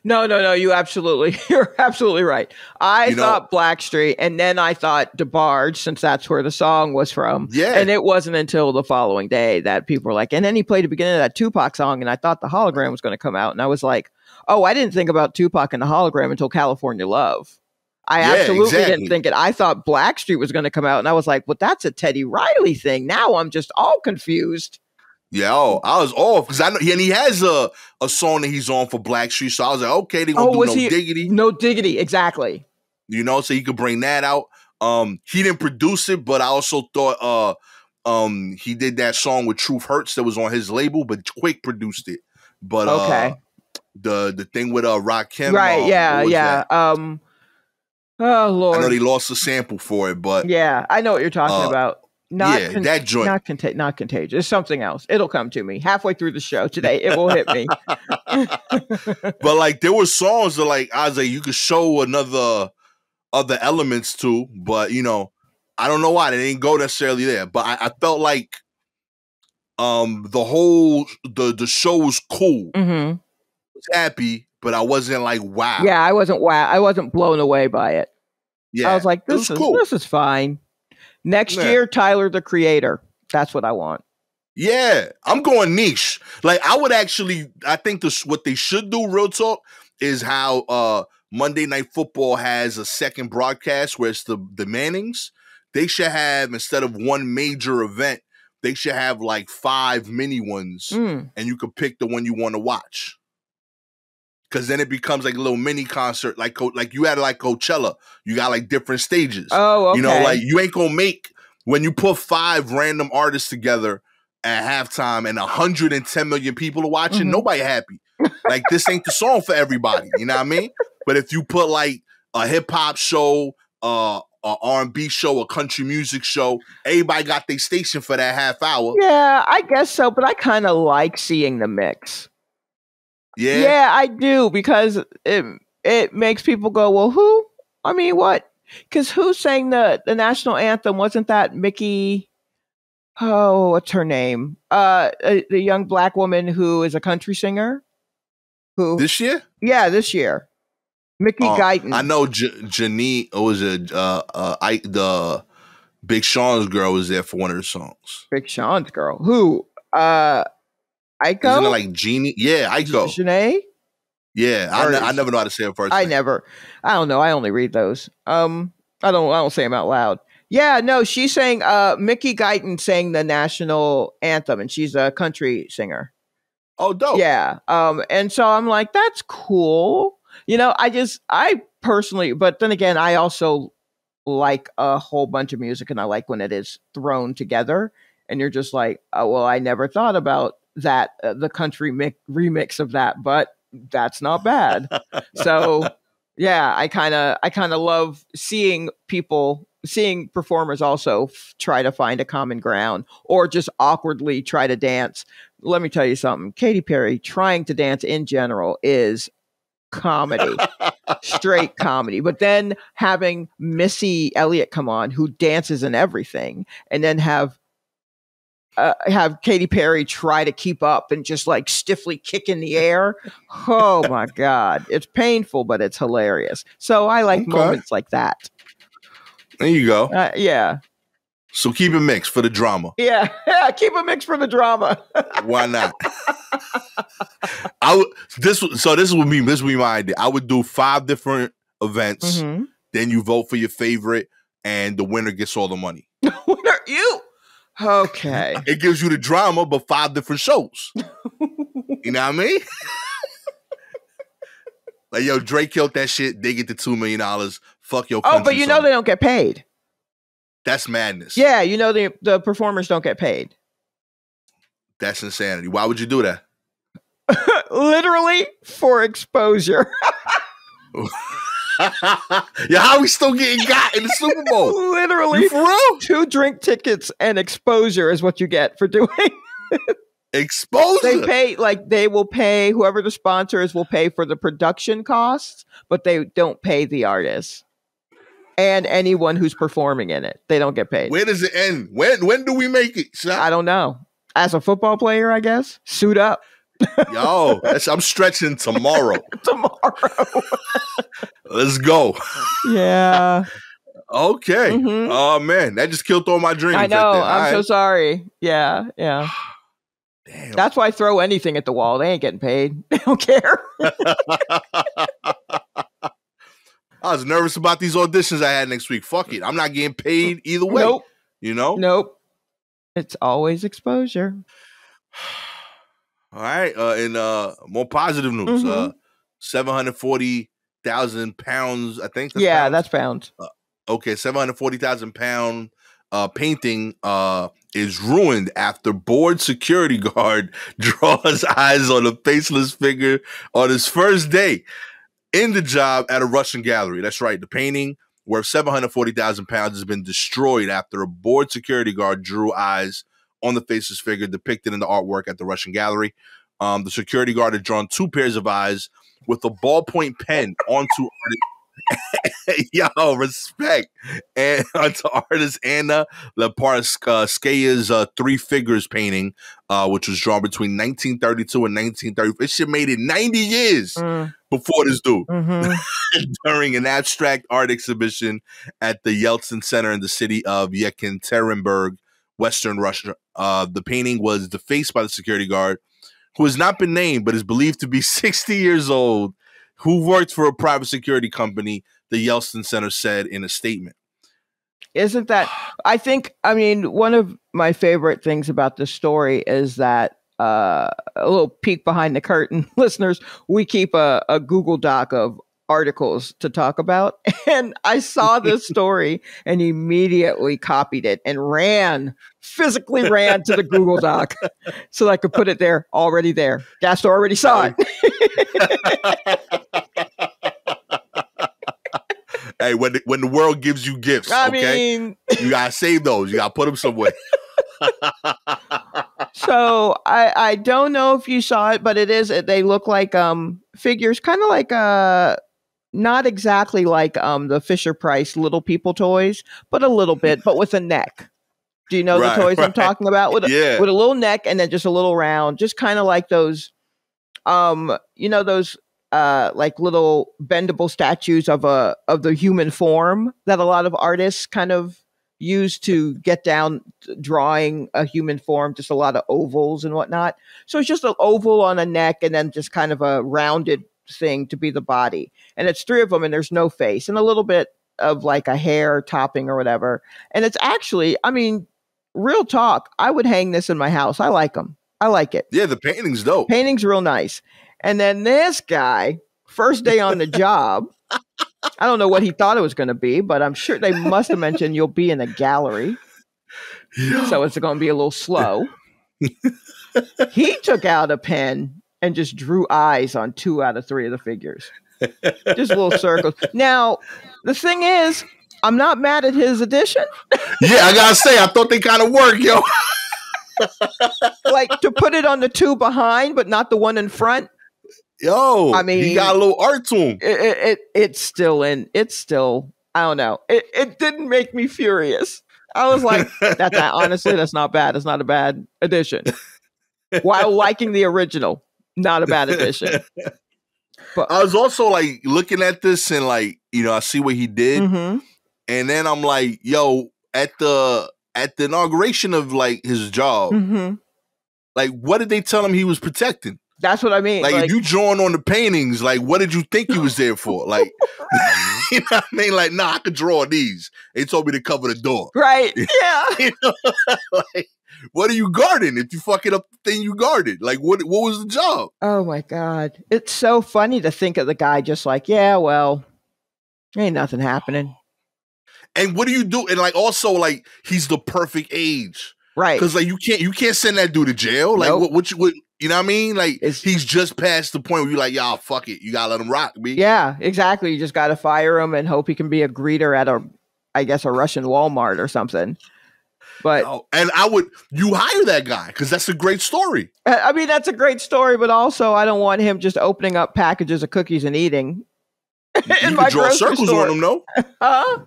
No. You're absolutely right. I thought Blackstreet, and then I thought DeBarge, since that's where the song was from. Yeah. And it wasn't until the following day that people were like, and then he played the beginning of that Tupac song, and I thought the hologram was going to come out. And I was like, oh, I didn't think about Tupac and the hologram until California Love. I absolutely didn't think it. I thought Blackstreet was going to come out, and I was like, well, that's a Teddy Riley thing. Now I'm just all confused. Yeah, I was off because I know, and he has a song that he's on for Blackstreet, so I was like, okay, they gonna do No Diggity, No Diggity, exactly. So he could bring that out. He didn't produce it, but I also thought he did that song with Truth Hurts that was on his label, but Quake produced it. But okay, the thing with Rakim, right? Yeah. Oh Lord, I know they lost a sample for it, but yeah, I know what you're talking about. That joint. Not contagious. It's something else. It'll come to me halfway through the show today. It will hit me. But like there were songs that like I was like you could show other elements to, but I don't know why they didn't go necessarily there. But I felt like the whole the show was cool. Mm-hmm. I was happy, but I wasn't like wow. Yeah, I wasn't wow. I wasn't blown away by it. Yeah, I was like, this is fine. Next year, Tyler, the Creator. That's what I want. Yeah, I'm going niche. Like I think what they should do, real talk, is how Monday Night Football has a second broadcast where it's the Mannings. They should have, instead of one major event, they should have like 5 mini ones, and you could pick the one you want to watch. Because then it becomes like a little mini concert, like you had like Coachella. You got like different stages. Oh, okay. Like you ain't gonna make, when you put 5 random artists together at halftime and 110 million people are watching, nobody happy. Like this ain't the song for everybody. You know what I mean? But if you put like a hip hop show, a R&B show, a country music show, everybody got their station for that half hour. Yeah, I guess so. But I kind of like seeing the mix. Yeah, I do, because it makes people go, well, who? I mean, what? Because who sang the national anthem? Wasn't that Mickey? Oh, what's her name? The young black woman who is a country singer. Who this year? Yeah, this year. Mickey Guyton. I know Janine. Was it the Big Sean's girl was there for one of the songs? Big Sean's girl. Who? Aiko? Isn't it like Jeannie? Yeah, Aiko. Shanae? Yeah, I never know how to say it first. I don't know. I only read those. I don't say them out loud. Yeah, no, she's saying Mickey Guyton sang the national anthem, and she's a country singer. Oh, dope. Yeah. And so I'm like, that's cool. I personally, but then again, I also like a whole bunch of music, and I like when it is thrown together, and you're just like, oh, well, I never thought about that, the country remix of that, but that's not bad. So yeah, I kind of love seeing performers also try to find a common ground, or just awkwardly try to dance. Let me tell you something. Katy Perry trying to dance in general is comedy, straight comedy. But then having Missy Elliott come on, who dances in everything, and then have Katy Perry try to keep up and just like stiffly kick in the air. Oh my God. It's painful, but it's hilarious. So I like moments like that. There you go. Yeah. So keep it mixed for the drama. Yeah. Keep it mixed for the drama. Why not? This would be my idea. I would do 5 different events. Mm-hmm. Then you vote for your favorite, and the winner gets all the money. Winner, you? Okay. It gives you the drama, but 5 different shows. You know what I mean? Like, yo, Drake killed that shit. They get the $2 million. Fuck your country. Oh, but they don't get paid. That's madness. Yeah, the performers don't get paid. That's insanity. Why would you do that? Literally for exposure. Yeah, how we still getting got in the Super Bowl? Literally, you for real? 2 drink tickets and exposure is what you get for doing. Exposure. They will pay, whoever the sponsor is will pay for the production costs, but they don't pay the artists and anyone who's performing in it. They don't get paid. Where does it end? When do we make it, Shaq? I don't know. As a football player, I guess. Suit up. Yo, I'm stretching tomorrow. Let's go. Yeah. Okay. Mm-hmm. Oh, man. That just killed all my dreams. I know. Right, I'm so sorry. Yeah. Damn. That's why I throw anything at the wall. They ain't getting paid. They don't care. I was nervous about these auditions I had next week. Fuck it. I'm not getting paid either way. Nope. You know? Nope. It's always exposure. All right. In more positive news, Mm-hmm. 740,000 pounds, I think. That's pounds. Okay, 740,000 pound painting is ruined after bored security guard draws eyes on a faceless figure on his first day in the job at a Russian gallery. That's right. The painting, worth 740,000 pounds, has been destroyed after a bored security guard drew eyes on the faceless figure depicted in the artwork at the Russian gallery. The security guard had drawn 2 pairs of eyes with a ballpoint pen onto yo, respect. And onto artist Anna Leparskaya's 3 Figures painting, which was drawn between 1932 and 1930. This shit made it 90 years before this dude. Mm-hmm. During an abstract art exhibition at the Yeltsin Center in the city of Yekaterinburg, Western Russia. The painting was defaced by the security guard, who has not been named but is believed to be 60 years old, who worked for a private security company, the Yeltsin Center said in a statement. Isn't that, I mean, one of my favorite things about this story is that, a little peek behind the curtain, listeners, we keep a Google Doc of articles to talk about. And I saw this story and immediately copied it and physically ran to the Google Doc so I could put it there, already there. Gastor already saw it. Hey, when the world gives you gifts, I okay? mean, you gotta save those. You gotta put them somewhere. So I don't know if you saw it, but they look like figures, kind of like not exactly like the Fisher-Price Little People toys, but a little bit, but with a neck. Do you know the toys I'm talking about? With a little neck and then just a little round, just kind of like those, those like little bendable statues of the human form that a lot of artists kind of use to get down drawing a human form, just a lot of ovals and whatnot. So it's just an oval on a neck and then just kind of a rounded thing to be the body. And it's 3 of them and there's no face and a little bit of like a hair topping or whatever. And it's actually, I mean, real talk, I would hang this in my house. I like them. I like it. Yeah, the painting's dope. Painting's real nice. And then this guy, first day on the job, I don't know what he thought it was going to be, but I'm sure they must have mentioned you'll be in a gallery. Yeah. So it's going to be a little slow. He took out a pen and just drew eyes on 2 out of 3 of the figures. Just little circles. Now, the thing is, I'm not mad at his addition. Yeah, I got to say, I thought they kind of work, yo. Like to put it on the 2 behind, but not the one in front. Yo, I mean, he got a little art to him. It's still, I don't know. It didn't make me furious. I was like, honestly, that's not bad. It's not a bad addition. While liking the original, not a bad addition. But I was also like looking at this and like, I see what he did. Mm-hmm. And then I'm like, yo, at the inauguration of like his job, mm-hmm. like what did they tell him he was protecting? That's what I mean. Like if you drawing on the paintings, like what did you think he was there for? Like, you know what I mean? Like, nah, I could draw these. They told me to cover the door. Right. Yeah. Like, what are you guarding if you fucking up the thing you guarded? Like, what was the job? Oh my God. It's so funny to think of the guy just like, yeah, well, ain't nothing happening. And what do you do? And like also like he's the perfect age. Right. Because like you can't send that dude to jail. Like nope. what you know what I mean? Like he's just past the point where you're like, y'all, fuck it. You gotta let him rock, B. Yeah, exactly. You just gotta fire him and hope he can be a greeter at a Russian Walmart or something. But and you hire that guy because that's a great story. I mean, that's a great story, but also I don't want him just opening up packages of cookies and eating. You can draw circles on them, though. Huh?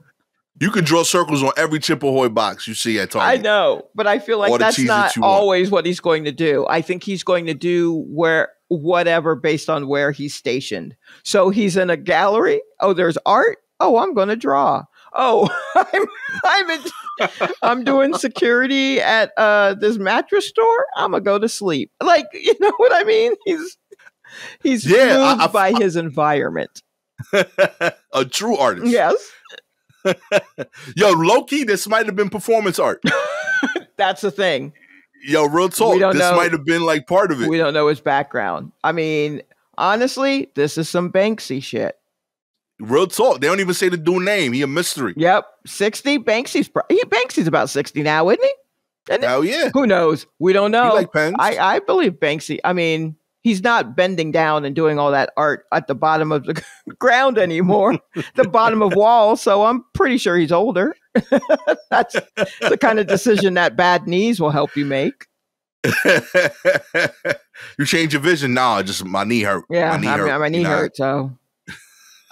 You can draw circles on every Chip Ahoy box you see at Target. I know, but I feel like that's not always what he's going to do. I think he's going to do whatever based on where he's stationed. So he's in a gallery. Oh, there's art. Oh, I'm going to draw. Oh, I'm doing security at this mattress store. I'm gonna go to sleep. Like, you know what I mean? He's moved by his environment. A true artist. Yes. Yo, low-key, this might have been performance art. That's the thing. Yo, real talk. This might have been like part of it. We don't know his background. I mean, honestly, this is some Banksy shit. Real talk. They don't even say the dude name. He a mystery. Yep. 60. Banksy's about 60 now, isn't he? Hell yeah. Who knows? We don't know. You like pens? I believe Banksy. I mean, he's not bending down and doing all that art at the bottom of the ground anymore, the bottom of walls. So I'm pretty sure he's older. That's the kind of decision that bad knees will help you make. You change your vision? Nah, just my knee hurt. Yeah, my knee hurt. So,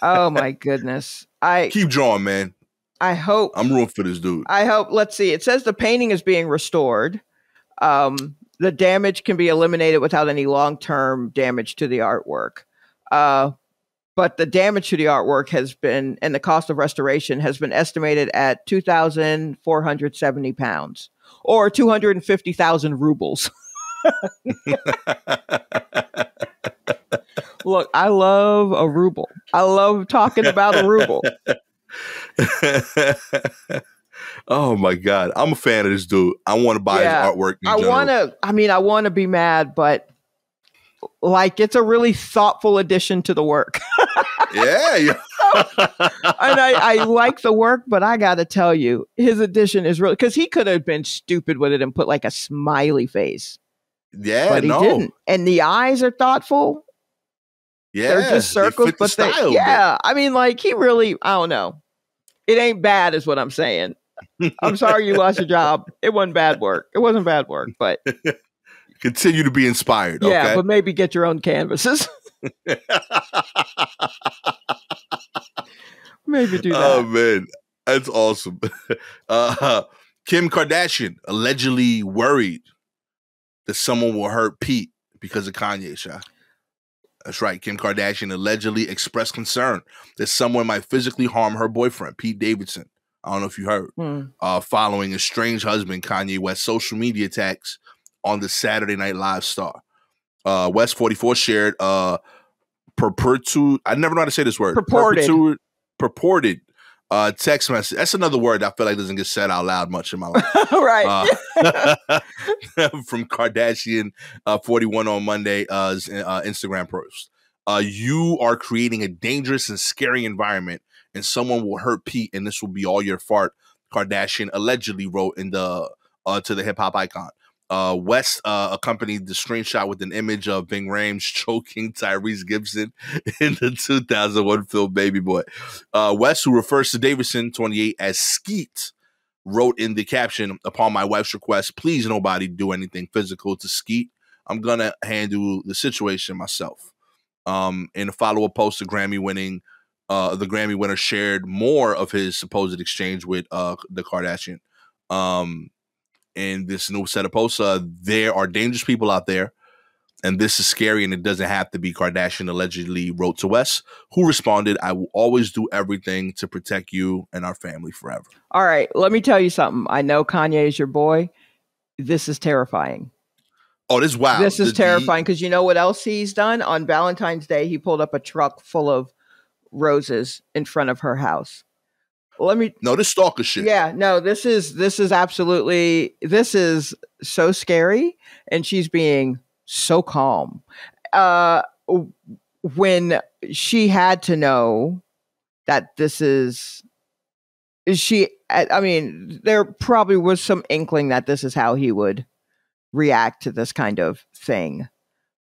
oh my goodness. Keep drawing, man. I hope. I'm rooting for this dude. I hope. Let's see. It says the painting is being restored. The damage can be eliminated without any long-term damage to the artwork. But the damage to the artwork and the cost of restoration has been estimated at 2,470 pounds or 250,000 rubles. Look, I love a ruble. I love talking about a ruble. Oh my God. I'm a fan of this dude. I want to buy his artwork. I want to be mad, but like it's a really thoughtful addition to the work. Yeah. And I like the work, but I got to tell you, his addition is really, because he could have been stupid with it and put like a smiley face. Yeah, but he didn't. And the eyes are thoughtful. Yeah. They're just circles, but style, yeah. I mean, like he really, I don't know. It ain't bad is what I'm saying. I'm sorry you lost your job. It wasn't bad work. It wasn't bad work, but continue to be inspired. Yeah, okay? But maybe get your own canvases. Maybe do that. Oh man, that's awesome. Kim Kardashian allegedly worried that someone will hurt Pete because of Kanye, Sha. That's right. Kim Kardashian allegedly expressed concern that someone might physically harm her boyfriend, Pete Davidson. I don't know if you heard. Following a strange husband, Kanye West's social media attacks on the Saturday Night Live star. West 44 shared I never know how to say this word. Purported text message. That's another word I feel like doesn't get said out loud much in my life. Right. From Kardashian 41 on Monday Instagram post. You are creating a dangerous and scary environment, and someone will hurt Pete, and this will be all your fault. Kardashian allegedly wrote in the to the hip hop icon. West accompanied the screenshot with an image of Ving Rhames choking Tyrese Gibson in the 2001 film Baby Boy. West, who refers to Davidson, 28, as Skeet, wrote in the caption, "Upon my wife's request, please nobody do anything physical to Skeet. I'm going to handle the situation myself." In a follow-up post, the Grammy winner shared more of his supposed exchange with the Kardashian. In this new set of posts, there are dangerous people out there, and this is scary, and it doesn't have to be. Kardashian allegedly wrote to West, who responded, "I will always do everything to protect you and our family forever." All right, let me tell you something. I know Kanye is your boy. This is terrifying. Oh, this is wild. This is terrifying because you know what else he's done? On Valentine's Day, he pulled up a truck full of roses in front of her house. This stalker shit. Yeah, no, this is so scary, and she's being so calm. When she had to know that there probably was some inkling that this is how he would react to this kind of thing.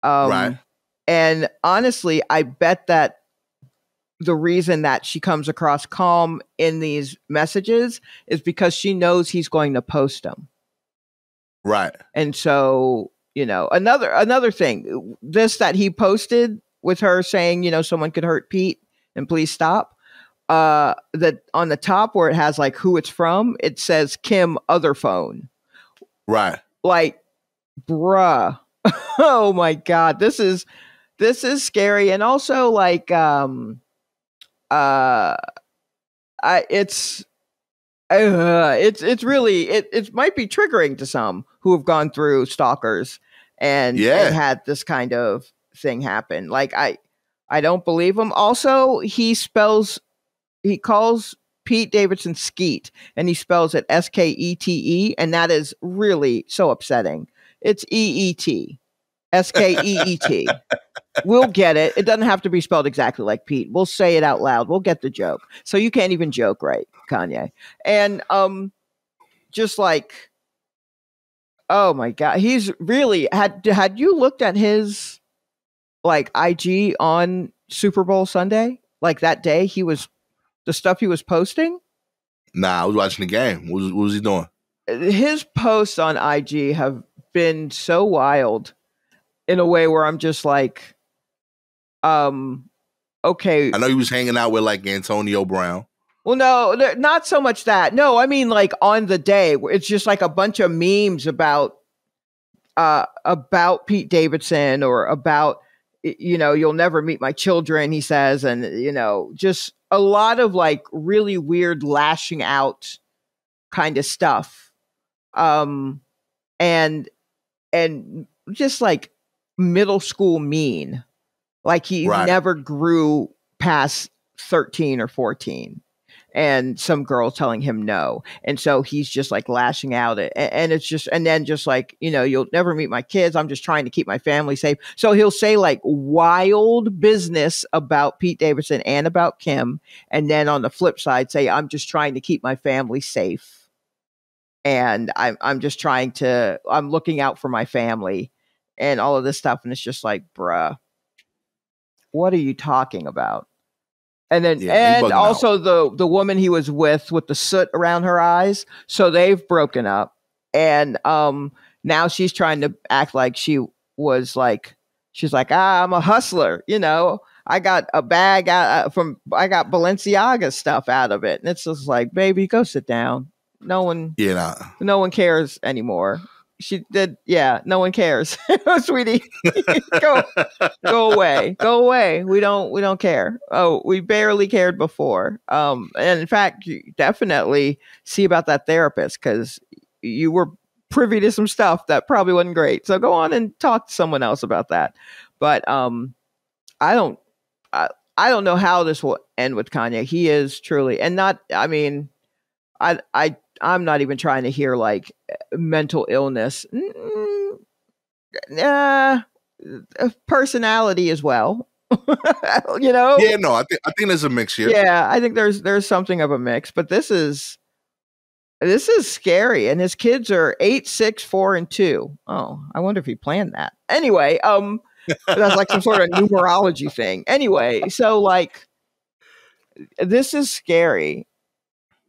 Right. And honestly, I bet that the reason that she comes across calm in these messages is because she knows he's going to post them. Right. And so, another thing, this that he posted with her saying, someone could hurt Pete and please stop. That on the top where it has like who it's from, it says Kim other phone. Right. Like, bruh. Oh my God. This is scary. And also like, it's really, it might be triggering to some who have gone through stalkers and had this kind of thing happen. Like, I don't believe him. Also, he calls Pete Davidson Skeet, and he spells it Skete, and that is really so upsetting. It's EET, Skeet. We'll get it. It doesn't have to be spelled exactly like Pete. We'll say it out loud. We'll get the joke. So you can't even joke right, Kanye. And just like, oh my God, he's really had you looked at his like IG on Super Bowl Sunday? Like that day, the stuff he was posting? Nah, I was watching the game. What was he doing? His posts on IG have been so wild in a way where I'm just like, okay. I know he was hanging out with like Antonio Brown. Well, no, not so much that. No, I mean like on the day, it's just like a bunch of memes about Pete Davidson or about, you'll never meet my children, he says. And, just a lot of like really weird lashing out kind of stuff. And just like middle school mean, like he never grew past 13 or 14. And some girl telling him no. And so he's just like lashing out it. And it's just, and then just like, you'll never meet my kids. I'm just trying to keep my family safe. So he'll say like wild business about Pete Davidson and about Kim. And then on the flip side, say, I'm just trying to keep my family safe. And I'm just I'm looking out for my family and all of this stuff. And it's just like, bruh, what are you talking about? And then, and also the woman he was with the soot around her eyes. So they've broken up, and now she's trying to act like she's like, I'm a hustler. I got a bag I got Balenciaga stuff out of it, and it's just like, baby, go sit down. No one cares anymore. She did, no one cares. Sweetie, go away. We don't care. Oh, we barely cared before. And in fact, you definitely see about that therapist, because you were privy to some stuff that probably wasn't great. So go on and talk to someone else about that. But I don't know how this will end with Kanye. He is truly, and not, I mean, I'm not even trying to hear like mental illness, personality as well. Yeah, no, I think there's a mix here. Yeah, I think there's something of a mix, but this is scary. And his kids are 8, 6, 4, and 2. Oh, I wonder if he planned that. Anyway, that's like some sort of numerology thing. Anyway, so like, this is scary.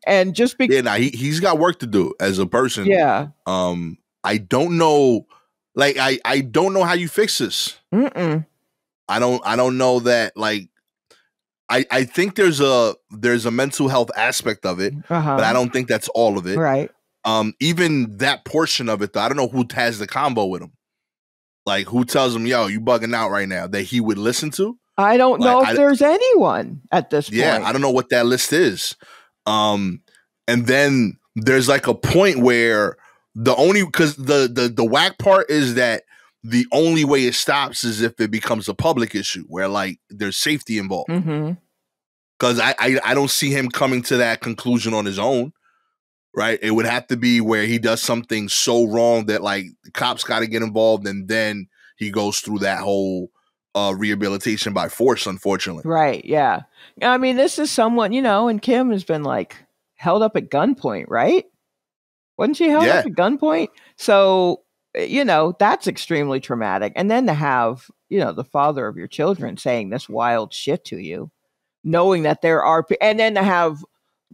And just because, he's got work to do as a person. Yeah. I don't know, like I don't know how you fix this. Mm-mm. I don't know that. Like, I think there's a mental health aspect of it, but I don't think that's all of it. Right. Even that portion of it, though, I don't know who has the combo with him. Like, who tells him, yo, you bugging out right now, that he would listen to? I don't know if there's anyone at this point. Yeah, I don't know what that list is. And then there's like a point where because the whack part is that the only way it stops is if it becomes a public issue where like there's safety involved. Because I don't see him coming to that conclusion on his own, right? It would have to be where he does something so wrong that like the cops got to get involved, and then he goes through that whole rehabilitation by force, unfortunately. Right, yeah. I mean, this is someone, and Kim has been like held up at gunpoint, right? Wasn't she held up at gunpoint? So, that's extremely traumatic. And then to have, the father of your children saying this wild shit to you. knowing that there are, and then to have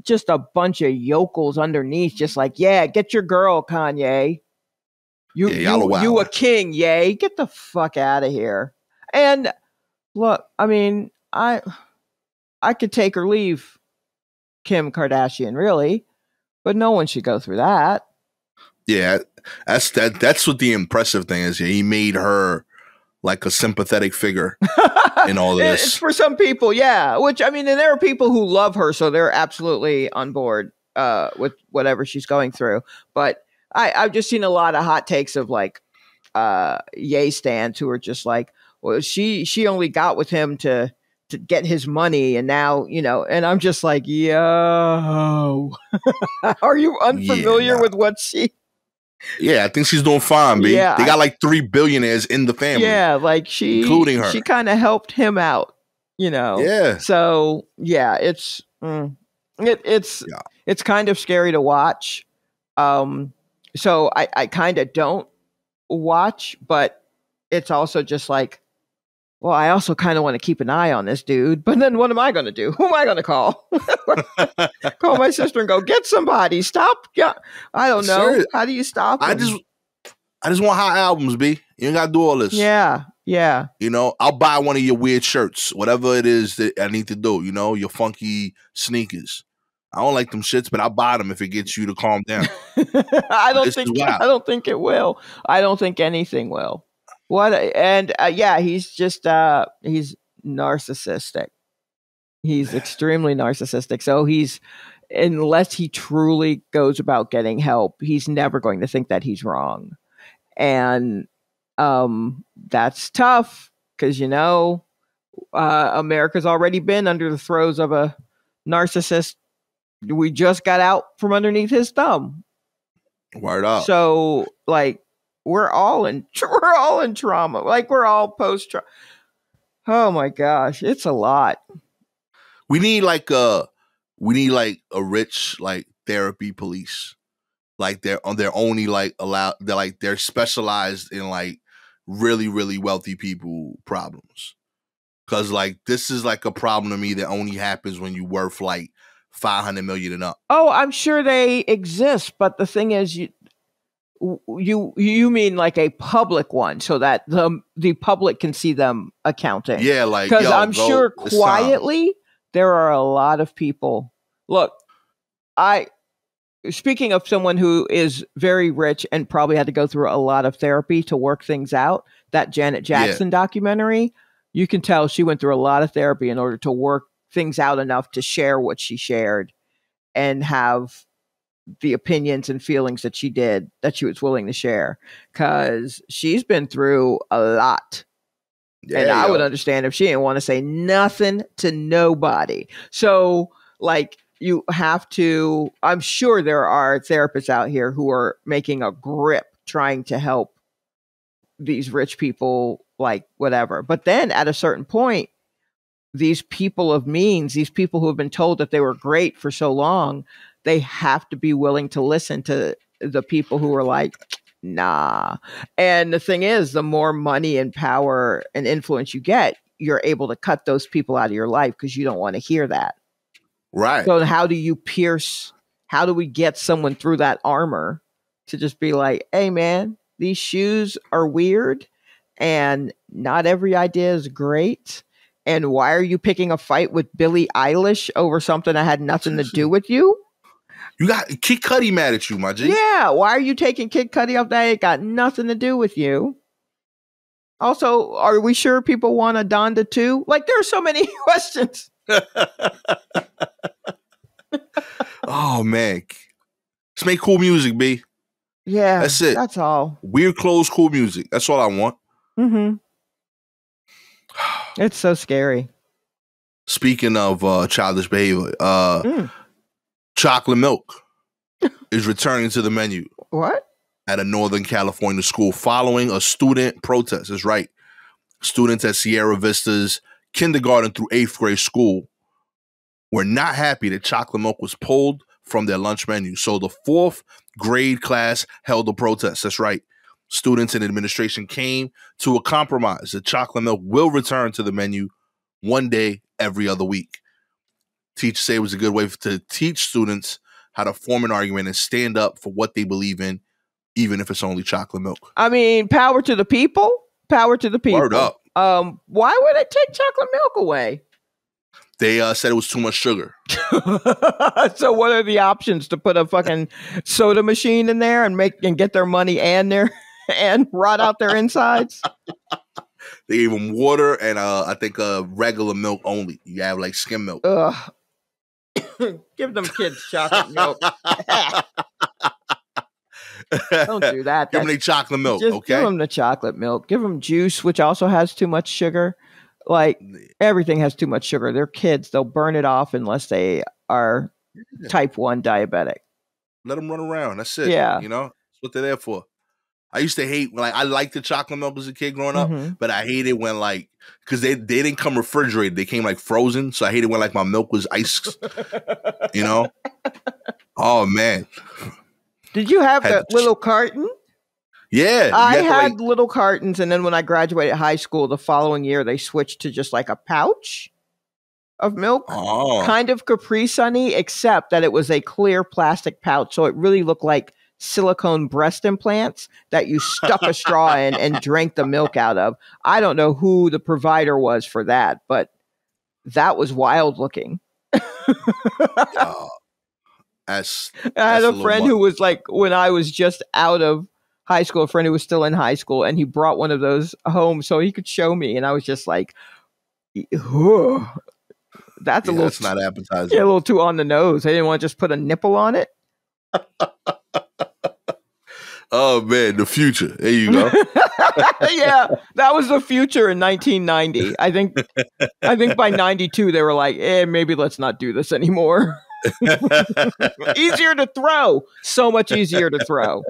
just a bunch of yokels underneath, just like, yeah, get your girl, Kanye. You a king, yay. Get the fuck out of here. And look, I mean, I could take or leave Kim Kardashian, really, but no one should go through that. Yeah, that's what the impressive thing is. He made her like a sympathetic figure in all of this. It's for some people, yeah. Which, I mean, and there are people who love her, so they're absolutely on board with whatever she's going through. But I've just seen a lot of hot takes of like Ye stands who are just like, well, she only got with him to get his money, and now, you know, and I'm just like, yo, are you unfamiliar with what she? Yeah, I think she's doing fine, B. Yeah, they got like 3 billionaires in the family. Yeah, like including her. She kind of helped him out, you know. Yeah. So yeah, it's kind of scary to watch. So I kind of don't watch, but it's also just like, well, I also kind of want to keep an eye on this dude. But then what am I going to do? Who am I going to call? Call my sister and go, get somebody. Stop. Yeah. I don't know. Sir, how do you stop him? I just want hot albums, B. You ain't got to do all this. Yeah. Yeah. You know, I'll buy one of your weird shirts, whatever it is that I need to do, you know, your funky sneakers. I don't like them shits, but I'll buy them if it gets you to calm down. I don't think it will. I don't think anything will. What? And yeah, he's just he's narcissistic. He's extremely narcissistic. So unless he truly goes about getting help, he's never going to think that he's wrong. And that's tough because, you know, America's already been under the throes of a narcissist. We just got out from underneath his thumb. Word up. So, like, we're all in trauma. Like, we're all post-trauma. Oh my gosh, it's a lot. We need like a rich like therapy police. Like they're only like allowed. They're specialized in like really, really wealthy people problems. Cause like this is like a problem to me that only happens when you worth like 500 million and up. Oh, I'm sure they exist, but the thing is, you mean like a public one, so that the public can see them accounting. Yeah, like because I'm sure quietly there are a lot of people. Look, speaking of someone who is very rich and probably had to go through a lot of therapy to work things out, that Janet Jackson documentary, you can tell she went through a lot of therapy in order to work things out enough to share what she shared and have the opinions and feelings that she was willing to share, because she's been through a lot. Yeah, and I would understand if she didn't want to say nothing to nobody. So like, you have to, I'm sure there are therapists out here who are making a grip trying to help these rich people, like whatever. But then at a certain point, these people of means, these people who have been told that they were great for so long, they have to be willing to listen to the people who are like, nah. And the thing is, the more money and power and influence you get, you're able to cut those people out of your life because you don't want to hear that. Right. So how do we get someone through that armor to just be like, hey man, these shoes are weird and not every idea is great. And why are you picking a fight with Billie Eilish over something that had nothing to do with you? You got Kid Cudi mad at you, my G. Yeah, why are you taking Kid Cudi off that? It got nothing to do with you. Also, are we sure people want a Donda too? Like, there are so many questions. Oh man, let's make cool music, B. Yeah, that's it. That's all. Weird clothes, cool music. That's all I want. Mm-hmm. It's so scary. Speaking of childish behavior, chocolate milk is returning to the menu. What? At a Northern California school following a student protest. That's right. Students at Sierra Vista's kindergarten through 8th grade school were not happy that chocolate milk was pulled from their lunch menu. So the 4th grade class held a protest. That's right. Students and administration came to a compromise that chocolate milk will return to the menu one day every other week. Teachers say it was a good way to teach students how to form an argument and stand up for what they believe in, even if it's only chocolate milk. I mean, power to the people. Power to the people. Word up. Why would it take chocolate milk away? They said it was too much sugar. So what are the options? To put a fucking soda machine in there and get their money and rot out their insides? They gave them water and I think regular milk only. You have like skim milk. Ugh. Give them kids chocolate milk. Don't do that. Give them the chocolate milk, just okay? Give them the chocolate milk. Give them juice, which also has too much sugar. Like, everything has too much sugar. They're kids. They'll burn it off unless they are type 1 diabetic. Let them run around. That's it. Yeah. You know? That's what they're there for. I used to hate, like, I liked the chocolate milk as a kid growing up, but I hated when, like, because they didn't come refrigerated. They came, like, frozen. So I hated when, like, my milk was ice, you know? Oh, man. Did you have that little carton? Yeah. I had little cartons, and then when I graduated high school the following year, they switched to just like a pouch of milk. Oh. Kind of Capri Sunny, except that it was a clear plastic pouch, so it really looked like silicone breast implants that you stuck a straw in and drank the milk out of. I don't know who the provider was for that, but that was wild looking. I had a friend who was like, when I was just out of high school, a friend who was still in high school, and he brought one of those home so he could show me, and I was just like, that's not appetizing. Yeah, a little too on the nose. I didn't want to just put a nipple on it. Oh man, the future. There you go. Yeah, that was the future in 1990. I think by 92 they were like, maybe let's not do this anymore. Easier to throw. So much easier to throw.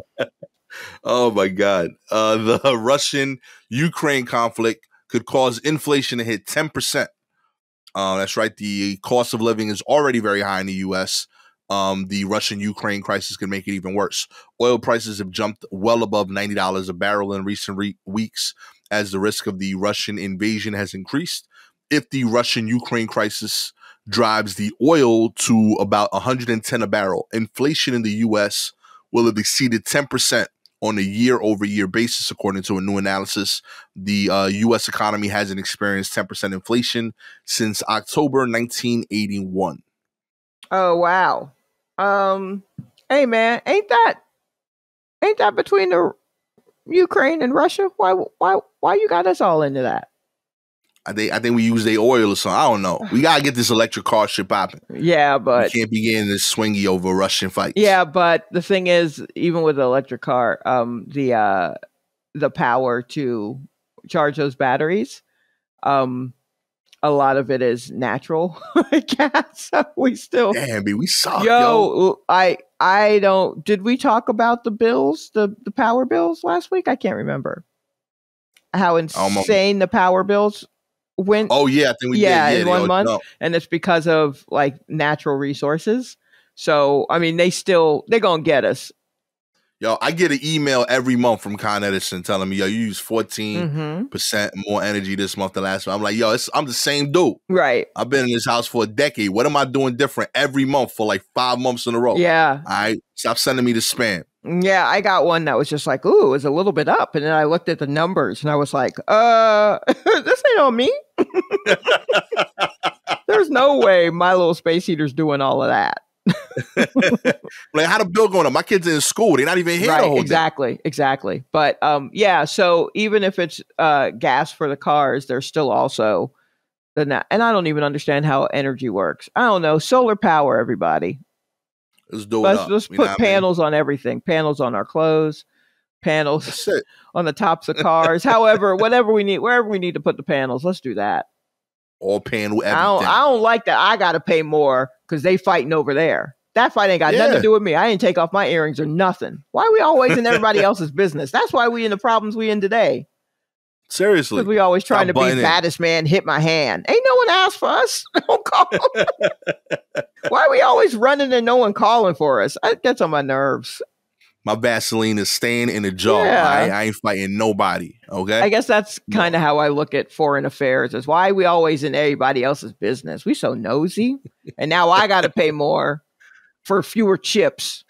Oh my God. The Russian-Ukraine conflict could cause inflation to hit 10%. That's right. The cost of living is already very high in the U.S. The Russian-Ukraine crisis could make it even worse. Oil prices have jumped well above $90 a barrel in recent weeks as the risk of the Russian invasion has increased. If the Russian-Ukraine crisis drives the oil to about 110 a barrel, inflation in the U.S. will have exceeded 10% on a year-over-year basis, according to a new analysis. The U.S. economy hasn't experienced 10% inflation since October 1981. Oh wow! Hey man, ain't that between the Ukraine and Russia? Why you got us all into that? I think we use their oil or something. I don't know. We gotta get this electric car shit popping. Yeah, but we can't be getting this swingy over Russian fights. Yeah, but the thing is, even with the electric car, the power to charge those batteries, a lot of it is natural gas. We still, damn, we suck. Yo, I don't. Did we talk about the bills, the power bills last week? I can't remember how insane the power bills went. Oh yeah, I think we did. Yeah, in 1 month, and it's because of like natural resources. So I mean, they're gonna get us. Yo, I get an email every month from Con Edison telling me, yo, you use 14% more energy this month than last month. I'm like, yo, I'm the same dude. Right. I've been in this house for a decade. What am I doing different every month for like 5 months in a row? Yeah. All right. Stop sending me the spam. Yeah, I got one that was just like, ooh, it was a little bit up. And then I looked at the numbers and I was like, this ain't on me. There's no way my little space heater's doing all of that. Like, how the bill going up? My kids are in school. They're not even here. Right, exactly. But yeah, so even if it's gas for the cars, there's still also and I don't even understand how energy works. I don't know. Solar power, everybody. Let's put panels on everything. Panels on our clothes. Panels on the tops of cars. However, whatever we need, wherever we need to put the panels, let's do that. All panel everything. I don't like that. I got to pay more because they fighting over there. That fight ain't got nothing to do with me. I didn't take off my earrings or nothing. Why are we always in everybody else's business? That's why we in the problems we in today. Seriously. Because we always trying to be baddest man, hit my hand. Ain't no one asked for us. Don't call. Why are we always running and no one calling for us? It gets on my nerves. My Vaseline is staying in the jar. Yeah. I ain't fighting nobody. Okay. I guess that's kind of how I look at foreign affairs. Is why we always in everybody else's business. We so nosy. And now I got to pay more for fewer chips.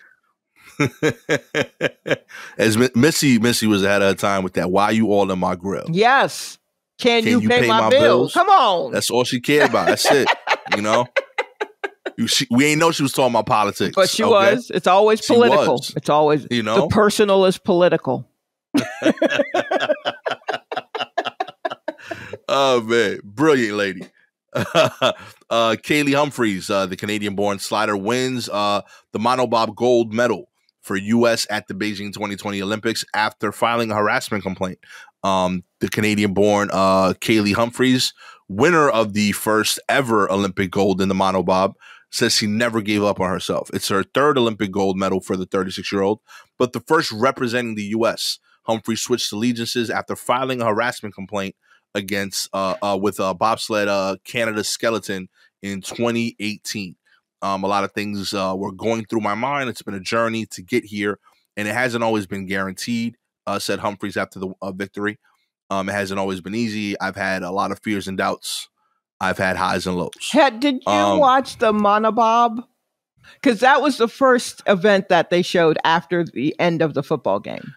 As Missy was ahead of her time with that. Why you all in my grill? Yes. Can you pay my bills? Come on. That's all she cared about. That's it. You know? We ain't know she was talking about politics. But she was. It's always political. It's always, you know? The personal is political. Oh, man. Brilliant lady. Kaylee Humphries, the Canadian-born slider, wins the monobob gold medal for U.S. at the Beijing 2020 Olympics after filing a harassment complaint. The Canadian-born Kaylee Humphries, winner of the first ever Olympic gold in the monobob, says she never gave up on herself. It's her third Olympic gold medal for the 36-year-old, but the first representing the U.S. Humphries switched allegiances after filing a harassment complaint against with bobsled Canada skeleton in 2018. A lot of things were going through my mind. It's been a journey to get here, and it hasn't always been guaranteed, said Humphries after the victory. It hasn't always been easy. I've had a lot of fears and doubts. I've had highs and lows. Did you watch the monobob? Because that was the first event that they showed after the end of the football game.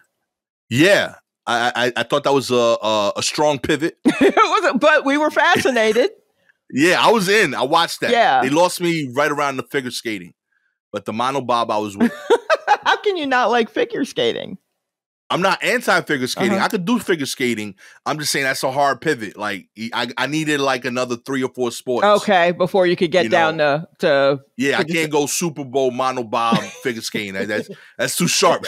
Yeah. I thought that was a strong pivot. It wasn't, but we were fascinated. Yeah, I was in. I watched that. Yeah. They lost me right around the figure skating. But the monobob I was with. How can you not like figure skating? I'm not anti-figure skating. I could do figure skating. I'm just saying that's a hard pivot. Like I needed like another 3 or 4 sports. Okay, before you could get down to yeah, I can't go Super Bowl monobob figure skating. That's too sharp.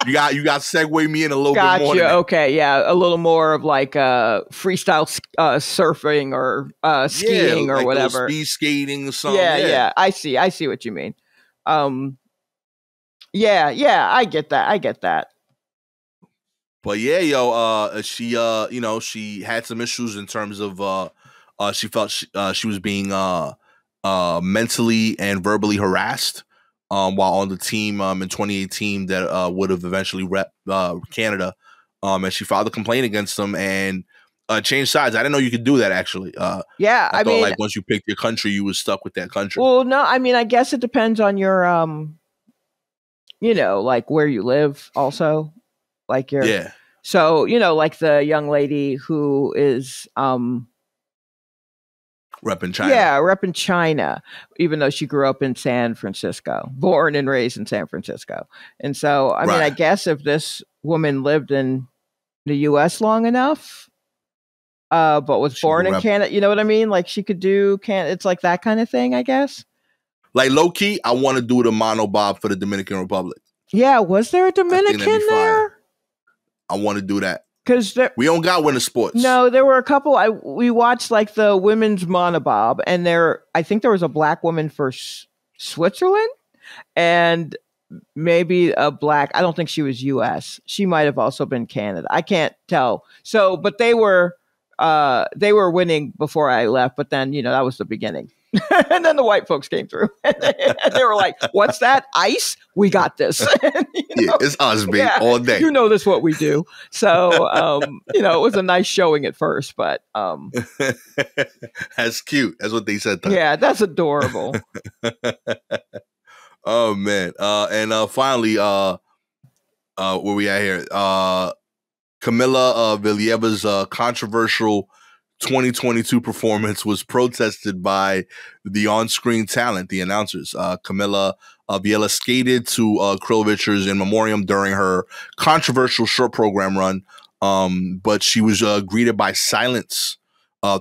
You got to segue me in a little bit more. Okay, yeah, a little more of like freestyle surfing or skiing or like whatever. Speed skating or something. Yeah. I see what you mean. Yeah, I get that. But yeah, she she had some issues in terms of she felt she was being mentally and verbally harassed while on the team in 2018 that would have eventually rep Canada. And she filed a complaint against them and changed sides. I didn't know you could do that actually. Yeah, I thought like once you picked your country, you was stuck with that country. Well, no, I mean, I guess it depends on your like where you live also. Like so, like the young lady who is repping China. Yeah, repping China, even though she grew up in San Francisco, born and raised in San Francisco. And so, I mean, I guess if this woman lived in the US long enough, but was born in Canada, you know what I mean? Like she could do it's like that kind of thing, I guess. Like low key, I want to do the monobob for the Dominican Republic. Yeah, was there a Dominican there? I want to do that because we don't got winter sports. No, there were a couple. We watched like the women's monobob, and I think there was a black woman for Switzerland, and maybe a black. I don't think she was U.S. She might have also been Canada. I can't tell. So, but they were winning before I left. But then that was the beginning. And then the white folks came through and they were like, what's that? Ice? We got this. Yeah, it's us, babe, all day. This is what we do. So, it was a nice showing at first, but. That's cute. That's what they said. Yeah, that's adorable. Oh, man. And finally, where we at here? Kamila Valieva's controversial 2022 performance was protested by the on-screen talent, the announcers. Kamila Valieva skated to Krillvichers in memoriam during her controversial short program run, but she was greeted by silence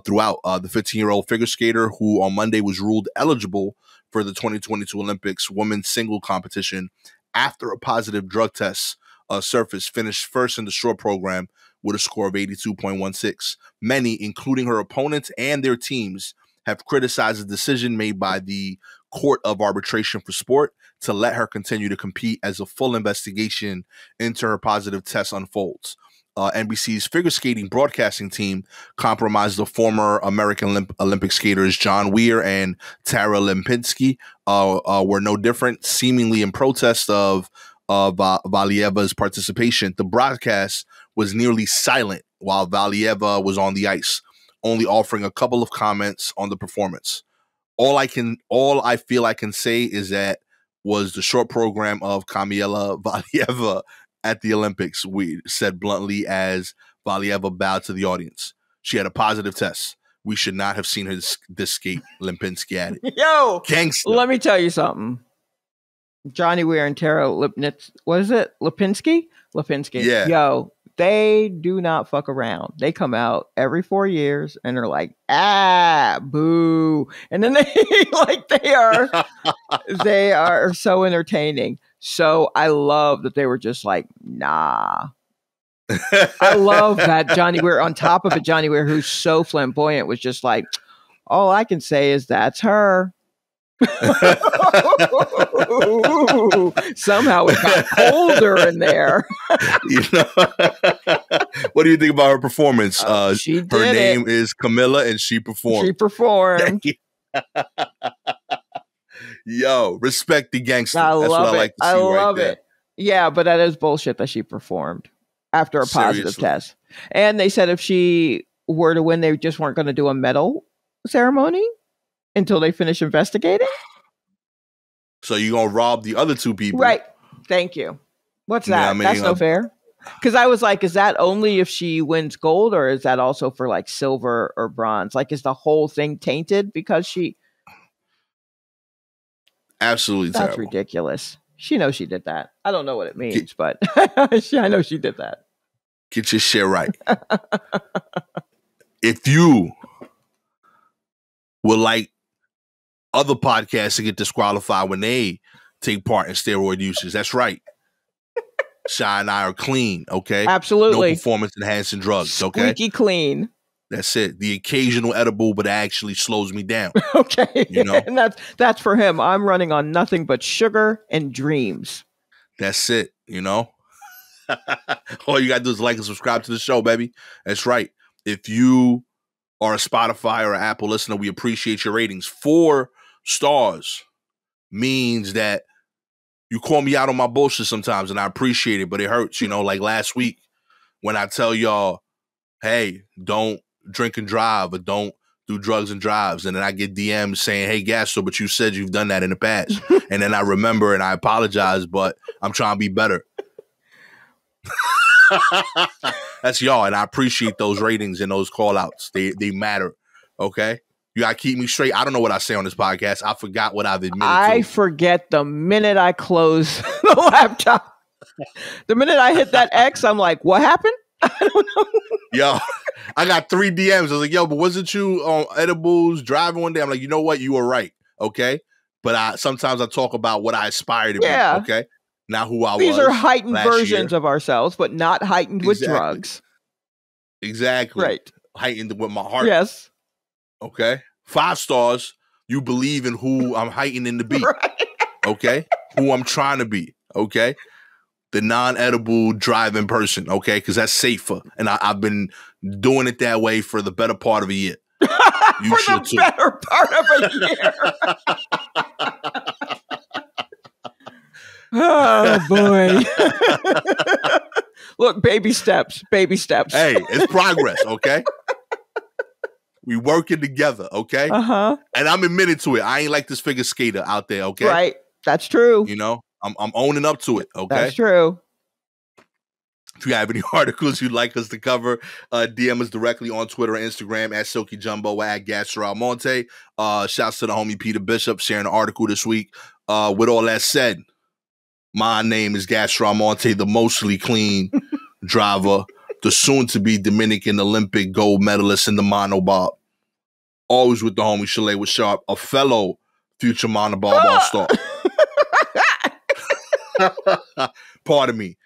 throughout. The 15-year-old figure skater, who on Monday was ruled eligible for the 2022 Olympics women's single competition after a positive drug test surfaced, finished first in the short program with a score of 82.16. Many, including her opponents and their teams, have criticized the decision made by the Court of Arbitration for Sport to let her continue to compete as a full investigation into her positive test unfolds. NBC's figure skating broadcasting team compromised the former American Olympic skaters John Weir and Tara Lipinski were no different, seemingly in protest of Valieva's participation. The broadcast was nearly silent while Valieva was on the ice, only offering a couple of comments on the performance. all I feel I can say is that was the short program of Kamila Valieva at the Olympics. We said bluntly as Valieva bowed to the audience. She had a positive test. We should not have seen her this skate. Lipinski at it. Yo, gangster. Let me tell you something. Johnny Weir and Tara Lipnitz, what is it? Lipinski? Yeah. Yo, they do not fuck around. They come out every 4 years and they're like, boo. And then they are so entertaining. So I love that they were just like, nah. I love that Johnny Weir, on top of it, Johnny Weir, who's so flamboyant, was just like, all I can say is that's her. Somehow it got colder in there. What do you think about her performance? Her name is Camilla, and she performed. Yo, respect the gangster. That's what I like to see. I love it. Yeah, but that is bullshit that she performed after a positive test. And they said if she were to win, they just weren't going to do a medal ceremony until they finish investigating. So you're going to rob the other two people. Right. Thank you. What's that? I mean? That's no fair. Because I was like, is that only if she wins gold, or is that also for like silver or bronze? Like, is the whole thing tainted because she... Absolutely That's terrible. Ridiculous. She knows she did that. I don't know what it means, but I know she did that. Get your shit right. If you would like other podcasts to get disqualified when they take part in steroid usage, that's right. Shy and I are clean, okay? Absolutely. No performance-enhancing drugs, okay? Squeaky clean. That's it. The occasional edible, but it actually slows me down. Okay. You know? And that's for him. I'm running on nothing but sugar and dreams. That's it, you know? All you got to do is like and subscribe to the show, baby. That's right. If you are a Spotify or Apple listener, we appreciate your ratings. 4 stars means that you call me out on my bullshit sometimes, and I appreciate it, but it hurts, you know, like last week when I tell y'all, hey, don't drink and drive, or don't do drugs and drives. And then I get DMs saying, hey, Gastor, but you said you've done that in the past. And then I remember and I apologize, but I'm trying to be better. That's y'all. And I appreciate those ratings and those call outs. They matter. Okay. You got to keep me straight. I don't know what I say on this podcast. I forgot what I've admitted to. I forget the minute I close the laptop. The minute I hit that X, I'm like, what happened? I don't know. Yo, I got 3 DMs. I was like, yo, but wasn't you on edibles driving one day? I'm like, you know what? You were right. Okay. But sometimes I talk about what I aspire to be. Okay. Not who I was. These are heightened versions of ourselves, but not heightened with drugs. Exactly. Right. Heightened with my heart. Yes. Okay. 5 stars. You believe in who I'm heightening to be. Right. Okay. Who I'm trying to be. Okay. The non-edible driving person. Okay. Because that's safer. And I've been doing it that way for the better part of a year. You for the better part of a year. Oh, boy. Look, baby steps. Baby steps. Hey, it's progress, okay? We working together, okay? Uh-huh. And I'm admitted to it. I ain't like this figure skater out there, okay? Right. That's true. You know, I'm owning up to it, okay? That's true. If you have any articles you'd like us to cover, DM us directly on Twitter and Instagram at Silky Jumbo, at Gastor Almonte. Shouts to the homie Peter Bishop sharing an article this week. With all that said, my name is Gastor Almonte, the mostly clean driver, the soon-to-be Dominican Olympic gold medalist in the monobob. Always with the homie Shalewa Sharpe, a fellow future monobob all-star. Pardon me.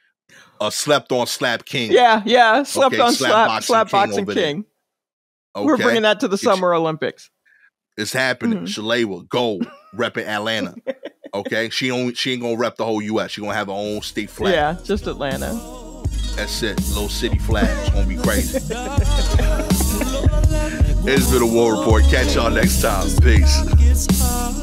Slept on slap king. Yeah. Slept on slap boxing king. Okay. We're bringing that to the Summer Olympics. It's happening. Shalewa, gold, repping Atlanta. Okay, she ain't gonna rep the whole U.S. She gonna have her own state flag. Yeah, just Atlanta. That's it. Little city flag. It's gonna be crazy. It's been a War Report. Catch y'all next time. Peace.